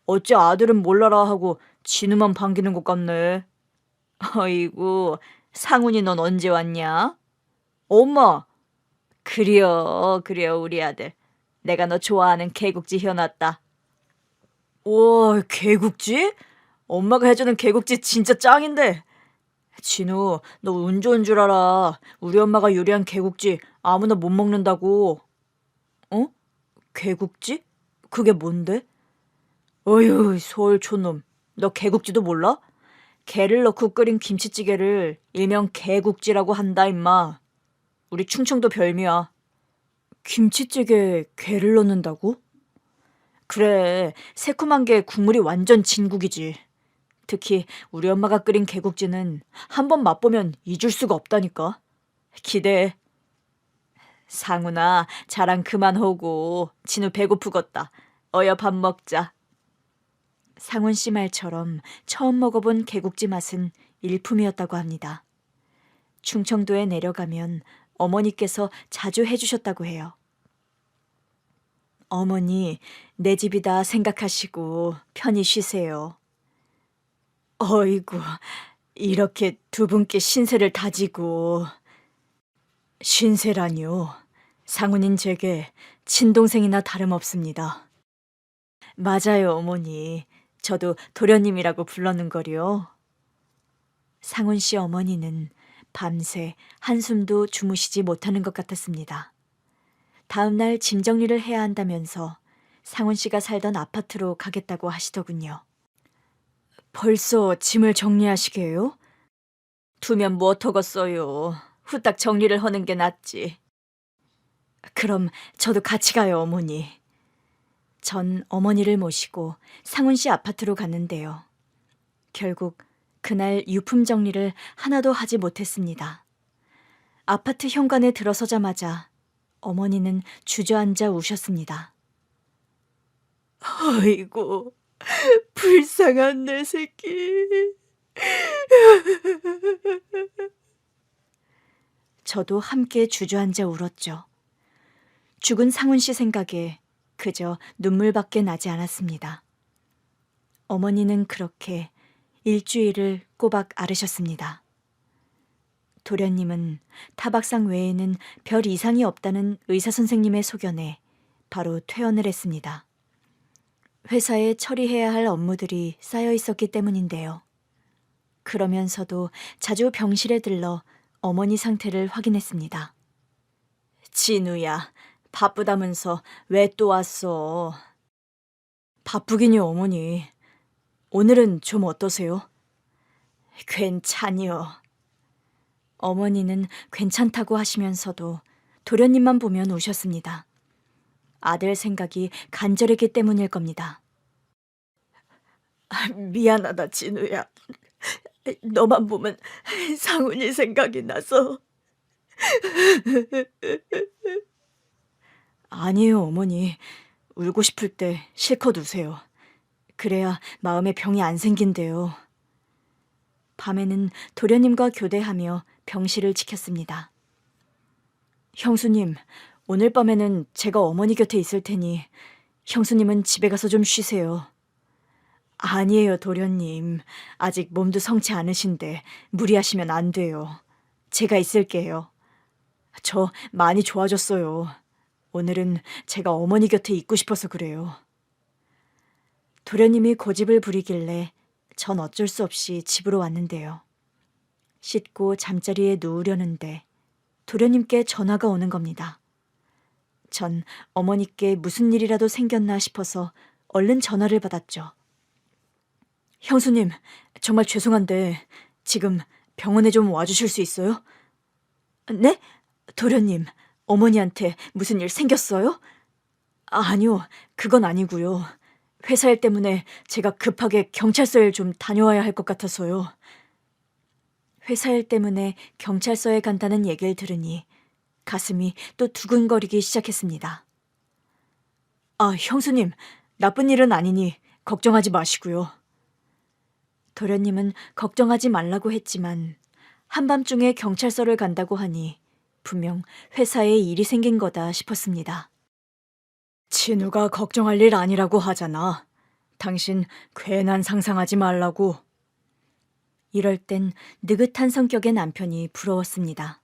어째 아들은 몰라라 하고 진우만 반기는 것 같네. 아이고, 상훈이 넌 언제 왔냐? 엄마, 그래요, 우리 아들. 내가 너 좋아하는 개국지 해놨다. 우와, 개국지? 엄마가 해주는 개국지 진짜 짱인데. 진우, 너 운 좋은 줄 알아. 우리 엄마가 요리한 개국지 아무나 못 먹는다고. 어? 개국지? 그게 뭔데? 어휴, 서울 촌놈. 너 개국지도 몰라? 게를 넣고 끓인 김치찌개를 일명 개국지라고 한다, 임마. 우리 충청도 별미야. 김치찌개에 게를 넣는다고? 그래, 새콤한 게 국물이 완전 진국이지. 특히 우리 엄마가 끓인 개국지는 한 번 맛보면 잊을 수가 없다니까. 기대해. 상훈아, 자랑 그만하고 진우 배고프겠다. 어여 밥 먹자. 상훈 씨 말처럼 처음 먹어본 개국지 맛은 일품이었다고 합니다. 충청도에 내려가면 어머니께서 자주 해주셨다고 해요. 어머니, 내 집이다 생각하시고 편히 쉬세요. 어이구, 이렇게 두 분께 신세를 다지고. 신세라니요. 상훈인 제게 친동생이나 다름없습니다. 맞아요, 어머니. 저도 도련님이라고 불렀는걸요. 상훈 씨 어머니는 밤새 한숨도 주무시지 못하는 것 같았습니다. 다음 날 짐 정리를 해야 한다면서 상훈 씨가 살던 아파트로 가겠다고 하시더군요. 벌써 짐을 정리하시게요? 두면 뭐 어떡겠어요. 후딱 정리를 하는 게 낫지. 그럼 저도 같이 가요, 어머니. 전 어머니를 모시고 상훈 씨 아파트로 갔는데요. 결국 그날 유품 정리를 하나도 하지 못했습니다. 아파트 현관에 들어서자마자 어머니는 주저앉아 우셨습니다. 아이고, 불쌍한 내 새끼. 저도 함께 주저앉아 울었죠. 죽은 상훈 씨 생각에 그저 눈물밖에 나지 않았습니다. 어머니는 그렇게 일주일을 꼬박 앓으셨습니다. 도련님은 타박상 외에는 별 이상이 없다는 의사 선생님의 소견에 바로 퇴원을 했습니다. 회사에 처리해야 할 업무들이 쌓여 있었기 때문인데요. 그러면서도 자주 병실에 들러 어머니 상태를 확인했습니다. 진우야, 바쁘다면서 왜 또 왔어? 바쁘긴요, 어머니. 오늘은 좀 어떠세요? 괜찮이요. 어머니는 괜찮다고 하시면서도 도련님만 보면 우셨습니다. 아들 생각이 간절했기 때문일 겁니다. 미안하다, 진우야. 너만 보면 상훈이 생각이 나서. 아니에요, 어머니. 울고 싶을 때 실컷 우세요. 그래야 마음에 병이 안 생긴대요. 밤에는 도련님과 교대하며 병실을 지켰습니다. 형수님, 오늘 밤에는 제가 어머니 곁에 있을 테니 형수님은 집에 가서 좀 쉬세요. 아니에요, 도련님. 아직 몸도 성치 않으신데 무리하시면 안 돼요. 제가 있을게요. 저 많이 좋아졌어요. 오늘은 제가 어머니 곁에 있고 싶어서 그래요. 도련님이 고집을 부리길래 전 어쩔 수 없이 집으로 왔는데요. 씻고 잠자리에 누우려는데 도련님께 전화가 오는 겁니다. 전 어머니께 무슨 일이라도 생겼나 싶어서 얼른 전화를 받았죠. 형수님, 정말 죄송한데 지금 병원에 좀 와주실 수 있어요? 네? 도련님, 어머니한테 무슨 일 생겼어요? 아니요, 그건 아니고요. 회사 일 때문에 제가 급하게 경찰서에 좀 다녀와야 할 것 같아서요. 회사 일 때문에 경찰서에 간다는 얘기를 들으니 가슴이 또 두근거리기 시작했습니다. 아, 형수님, 나쁜 일은 아니니 걱정하지 마시고요. 도련님은 걱정하지 말라고 했지만 한밤중에 경찰서를 간다고 하니 분명 회사에 일이 생긴 거다 싶었습니다. 진우가 걱정할 일 아니라고 하잖아. 당신 괜한 상상하지 말라고. 이럴 땐 느긋한 성격의 남편이 부러웠습니다.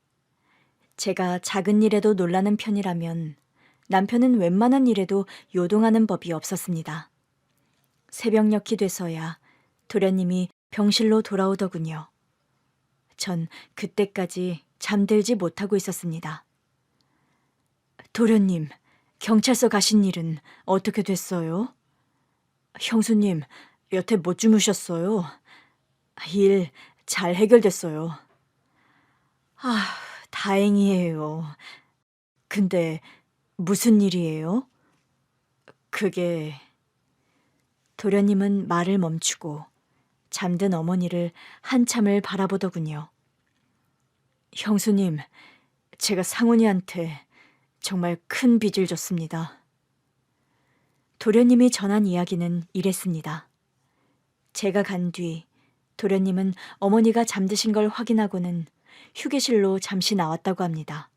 제가 작은 일에도 놀라는 편이라면 남편은 웬만한 일에도 요동하는 법이 없었습니다. 새벽녘이 돼서야 도련님이 병실로 돌아오더군요. 전 그때까지 잠들지 못하고 있었습니다. 도련님, 경찰서 가신 일은 어떻게 됐어요? 형수님, 여태 못 주무셨어요? 일 잘 해결됐어요. 아, 다행이에요. 근데 무슨 일이에요? 그게... 도련님은 말을 멈추고 잠든 어머니를 한참을 바라보더군요. 형수님, 제가 상훈이한테 정말 큰 빚을 졌습니다. 도련님이 전한 이야기는 이랬습니다. 제가 간 뒤 도련님은 어머니가 잠드신 걸 확인하고는 휴게실로 잠시 나왔다고 합니다.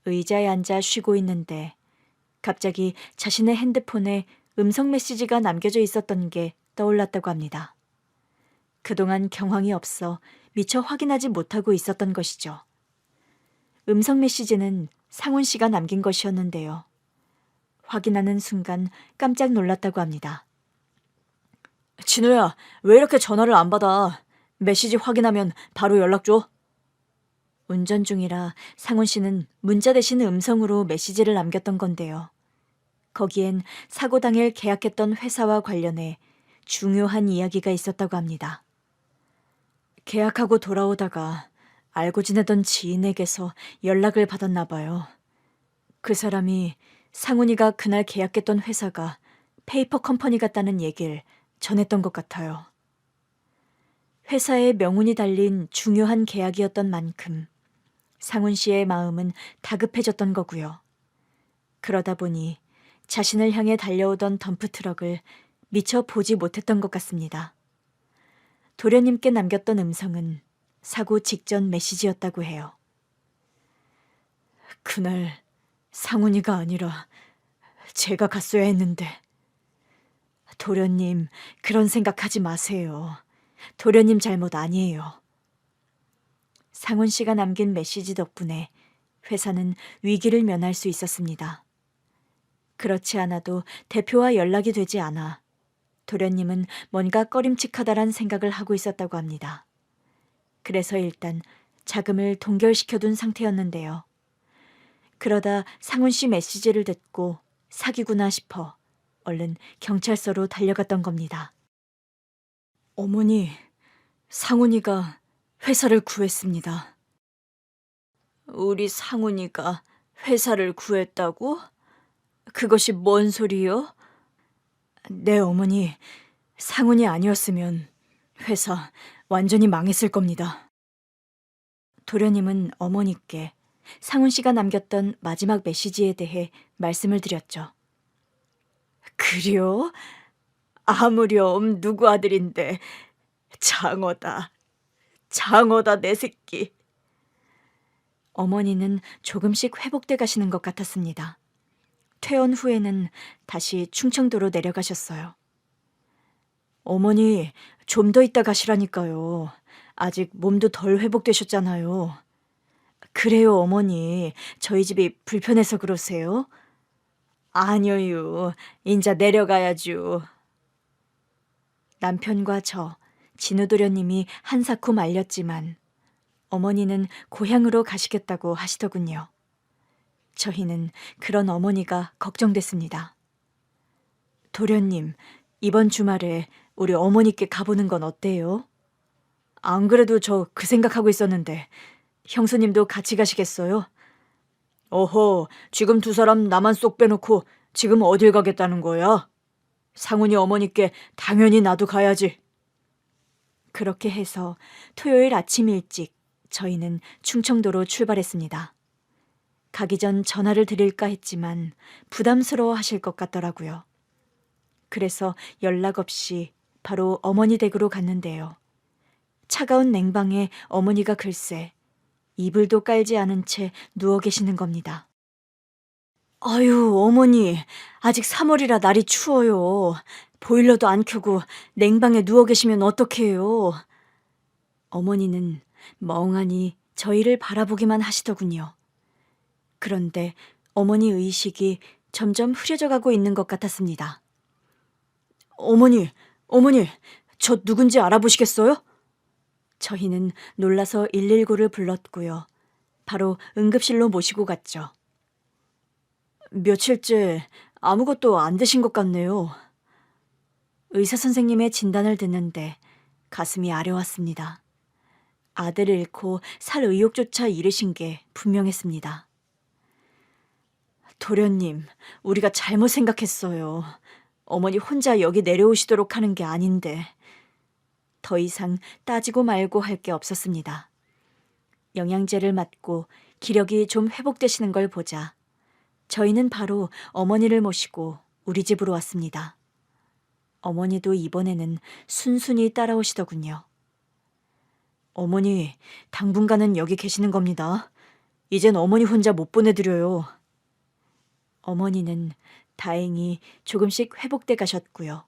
의자에 앉아 쉬고 있는데 갑자기 자신의 핸드폰에 음성 메시지가 남겨져 있었던 게 떠올랐다고 합니다. 그동안 경황이 없어 미처 확인하지 못하고 있었던 것이죠. 음성 메시지는 상훈 씨가 남긴 것이었는데요. 확인하는 순간 깜짝 놀랐다고 합니다. 진우야, 왜 이렇게 전화를 안 받아? 메시지 확인하면 바로 연락 줘. 운전 중이라 상훈 씨는 문자 대신 음성으로 메시지를 남겼던 건데요. 거기엔 사고 당일 계약했던 회사와 관련해 중요한 이야기가 있었다고 합니다. 계약하고 돌아오다가 알고 지내던 지인에게서 연락을 받았나 봐요. 그 사람이 상훈이가 그날 계약했던 회사가 페이퍼 컴퍼니 같다는 얘기를 전했던 것 같아요. 회사에 명운이 달린 중요한 계약이었던 만큼 상훈 씨의 마음은 다급해졌던 거고요. 그러다 보니 자신을 향해 달려오던 덤프트럭을 미처 보지 못했던 것 같습니다. 도련님께 남겼던 음성은 사고 직전 메시지였다고 해요. 그날 상훈이가 아니라 제가 갔어야 했는데. 도련님, 그런 생각하지 마세요. 도련님 잘못 아니에요. 상훈 씨가 남긴 메시지 덕분에 회사는 위기를 면할 수 있었습니다. 그렇지 않아도 대표와 연락이 되지 않아 도련님은 뭔가 꺼림칙하다란 생각을 하고 있었다고 합니다. 그래서 일단 자금을 동결시켜둔 상태였는데요. 그러다 상훈 씨 메시지를 듣고 사기구나 싶어 얼른 경찰서로 달려갔던 겁니다. 어머니, 상훈이가 회사를 구했습니다. 우리 상훈이가 회사를 구했다고? 그것이 뭔 소리요? 네, 어머니. 상훈이 아니었으면 회사 완전히 망했을 겁니다. 도련님은 어머니께 상훈 씨가 남겼던 마지막 메시지에 대해 말씀을 드렸죠. 그려? 아무렴 누구 아들인데. 장어다. 장어다 내 새끼. 어머니는 조금씩 회복돼 가시는 것 같았습니다. 퇴원 후에는 다시 충청도로 내려가셨어요. 어머니, 좀 더 있다 가시라니까요. 아직 몸도 덜 회복되셨잖아요. 그래요, 어머니. 저희 집이 불편해서 그러세요? 아니요, 인자 내려가야죠. 남편과 저, 진우도련님이 한사코 말렸지만 어머니는 고향으로 가시겠다고 하시더군요. 저희는 그런 어머니가 걱정됐습니다. 도련님, 이번 주말에 우리 어머니께 가보는 건 어때요? 안 그래도 저 그 생각하고 있었는데 형수님도 같이 가시겠어요? 어허, 지금 두 사람 나만 쏙 빼놓고 지금 어딜 가겠다는 거야? 상훈이 어머니께 당연히 나도 가야지. 그렇게 해서 토요일 아침 일찍 저희는 충청도로 출발했습니다. 가기 전 전화를 드릴까 했지만 부담스러워 하실 것 같더라고요. 그래서 연락 없이 바로 어머니 댁으로 갔는데요. 차가운 냉방에 어머니가 글쎄 이불도 깔지 않은 채 누워 계시는 겁니다. 아유, 어머니, 아직 3월이라 날이 추워요. 보일러도 안 켜고 냉방에 누워 계시면 어떡해요. 어머니는 멍하니 저희를 바라보기만 하시더군요. 그런데 어머니 의식이 점점 흐려져 가고 있는 것 같았습니다. 어머니, 저 누군지 알아보시겠어요? 저희는 놀라서 119를 불렀고요. 바로 응급실로 모시고 갔죠. 며칠째 아무것도 안 드신 것 같네요. 의사 선생님의 진단을 듣는데 가슴이 아려왔습니다. 아들을 잃고 살 의욕조차 잃으신 게 분명했습니다. 도련님, 우리가 잘못 생각했어요. 어머니 혼자 여기 내려오시도록 하는 게 아닌데. 더 이상 따지고 말고 할 게 없었습니다. 영양제를 맞고 기력이 좀 회복되시는 걸 보자 저희는 바로 어머니를 모시고 우리 집으로 왔습니다. 어머니도 이번에는 순순히 따라오시더군요. 어머니, 당분간은 여기 계시는 겁니다. 이젠 어머니 혼자 못 보내드려요. 어머니는 다행히 조금씩 회복돼 가셨고요.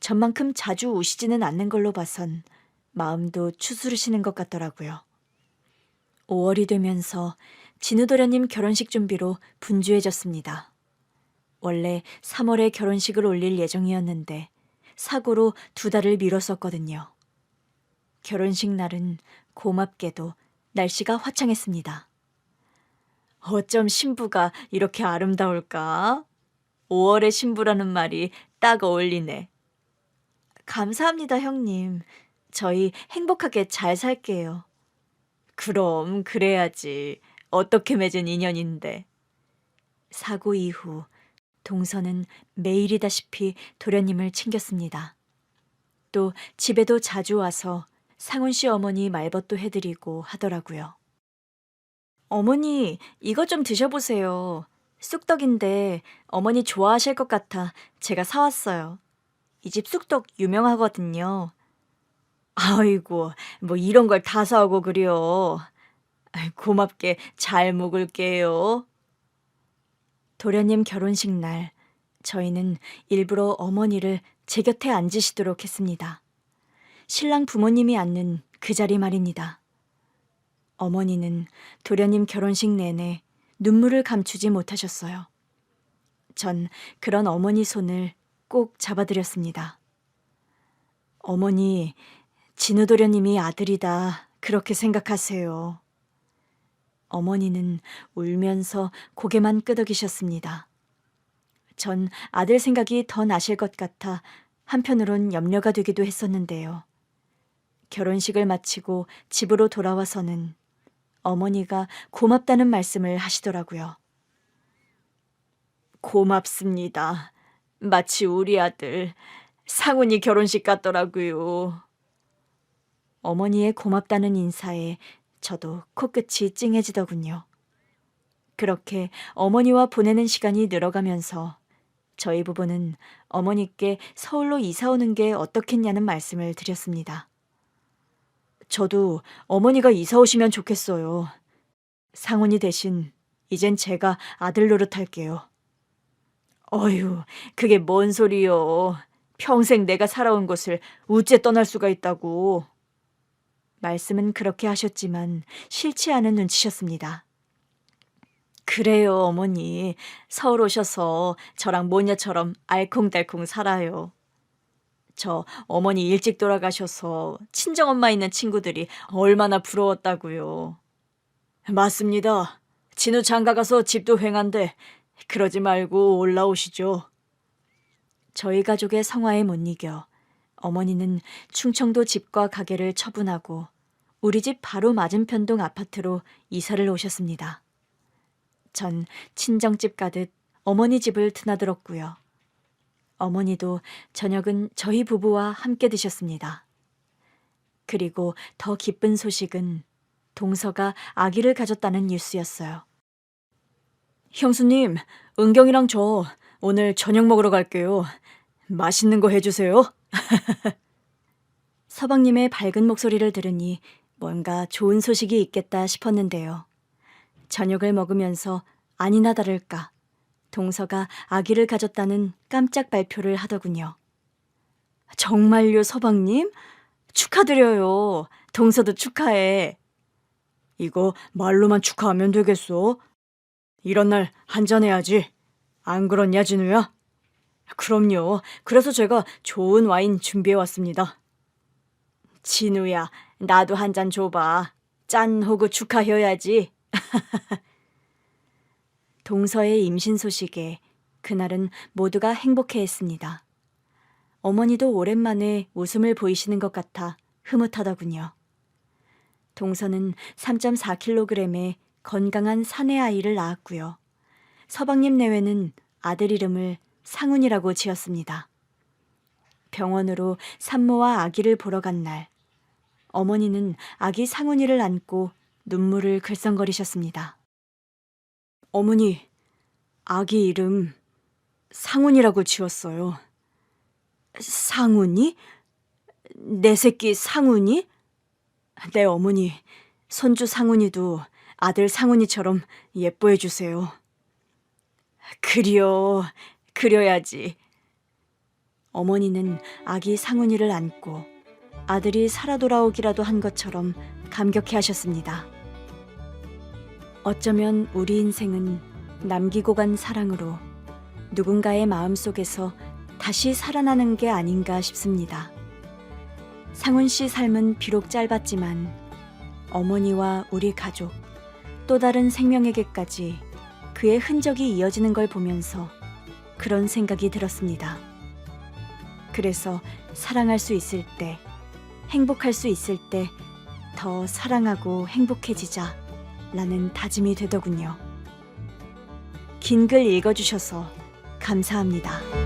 전만큼 자주 오시지는 않는 걸로 봐선 마음도 추스르시는 것 같더라고요. 5월이 되면서 진우도련님 결혼식 준비로 분주해졌습니다. 원래 3월에 결혼식을 올릴 예정이었는데 사고로 2달을 미뤘었거든요. 결혼식 날은 고맙게도 날씨가 화창했습니다. 어쩜 신부가 이렇게 아름다울까? 5월의 신부라는 말이 딱 어울리네. 감사합니다, 형님. 저희 행복하게 잘 살게요. 그럼 그래야지. 어떻게 맺은 인연인데. 사고 이후 동서는 매일이다시피 도련님을 챙겼습니다. 또 집에도 자주 와서 상훈 씨 어머니 말벗도 해드리고 하더라고요. 어머니, 이것 좀 드셔보세요. 쑥떡인데 어머니 좋아하실 것 같아 제가 사왔어요. 이 집 쑥떡 유명하거든요. 아이고, 뭐 이런 걸 다 사오고 그려. 아이, 고맙게 잘 먹을게요. 도련님 결혼식 날, 저희는 일부러 어머니를 제 곁에 앉으시도록 했습니다. 신랑 부모님이 앉는 그 자리 말입니다. 어머니는 도련님 결혼식 내내 눈물을 감추지 못하셨어요. 전 그런 어머니 손을 꼭 잡아드렸습니다. 어머니, 진우 도련님이 아들이다 그렇게 생각하세요. 어머니는 울면서 고개만 끄덕이셨습니다. 전 아들 생각이 더 나실 것 같아 한편으론 염려가 되기도 했었는데요. 결혼식을 마치고 집으로 돌아와서는 어머니가 고맙다는 말씀을 하시더라고요. 고맙습니다. 마치 우리 아들 상훈이 결혼식 같더라고요. 어머니의 고맙다는 인사에 저도 코끝이 찡해지더군요. 그렇게 어머니와 보내는 시간이 늘어가면서 저희 부부는 어머니께 서울로 이사 오는 게 어떻겠냐는 말씀을 드렸습니다. 저도 어머니가 이사 오시면 좋겠어요. 상훈이 대신 이젠 제가 아들 노릇할게요. 어휴, 그게 뭔 소리요. 평생 내가 살아온 곳을 우째 떠날 수가 있다고. 말씀은 그렇게 하셨지만 싫지 않은 눈치셨습니다. 그래요, 어머니. 서울 오셔서 저랑 모녀처럼 알콩달콩 살아요. 저 어머니 일찍 돌아가셔서 친정엄마 있는 친구들이 얼마나 부러웠다고요. 맞습니다. 진우 장가 가서 집도 횡한데 그러지 말고 올라오시죠. 저희 가족의 성화에 못 이겨 어머니는 충청도 집과 가게를 처분하고 우리 집 바로 맞은편 동 아파트로 이사를 오셨습니다. 전 친정집 가듯 어머니 집을 드나들었고요. 어머니도 저녁은 저희 부부와 함께 드셨습니다. 그리고 더 기쁜 소식은 동서가 아기를 가졌다는 뉴스였어요. 형수님, 은경이랑 저 오늘 저녁 먹으러 갈게요. 맛있는 거 해주세요. 서방님의 밝은 목소리를 들으니 뭔가 좋은 소식이 있겠다 싶었는데요. 저녁을 먹으면서 아니나 다를까 동서가 아기를 가졌다는 깜짝 발표를 하더군요. 정말요, 서방님? 축하드려요. 동서도 축하해. 이거 말로만 축하하면 되겠어? 이런 날 한잔해야지. 안 그렇냐, 진우야? 그럼요. 그래서 제가 좋은 와인 준비해왔습니다. 진우야, 나도 한 잔 줘봐. 짠 호구 축하해야지. 동서의 임신 소식에 그날은 모두가 행복해했습니다. 어머니도 오랜만에 웃음을 보이시는 것 같아 흐뭇하더군요. 동서는 3.4kg의 건강한 사내 아이를 낳았고요. 서방님 내외는 아들 이름을 상훈이라고 지었습니다. 병원으로 산모와 아기를 보러 간 날, 어머니는 아기 상훈이를 안고 눈물을 글썽거리셨습니다. 어머니, 아기 이름 상훈이라고 지었어요. 상훈이? 내 새끼 상훈이? 네, 어머니, 손주 상훈이도 아들 상훈이처럼 예뻐해 주세요. 그려야지. 어머니는 아기 상훈이를 안고 아들이 살아 돌아오기라도 한 것처럼 감격해 하셨습니다. 어쩌면 우리 인생은 남기고 간 사랑으로 누군가의 마음속에서 다시 살아나는 게 아닌가 싶습니다. 상훈 씨 삶은 비록 짧았지만 어머니와 우리 가족, 또 다른 생명에게까지 그의 흔적이 이어지는 걸 보면서 그런 생각이 들었습니다. 그래서 사랑할 수 있을 때, 행복할 수 있을 때 더 사랑하고 행복해지자 라는 다짐이 되더군요. 긴 글 읽어주셔서 감사합니다.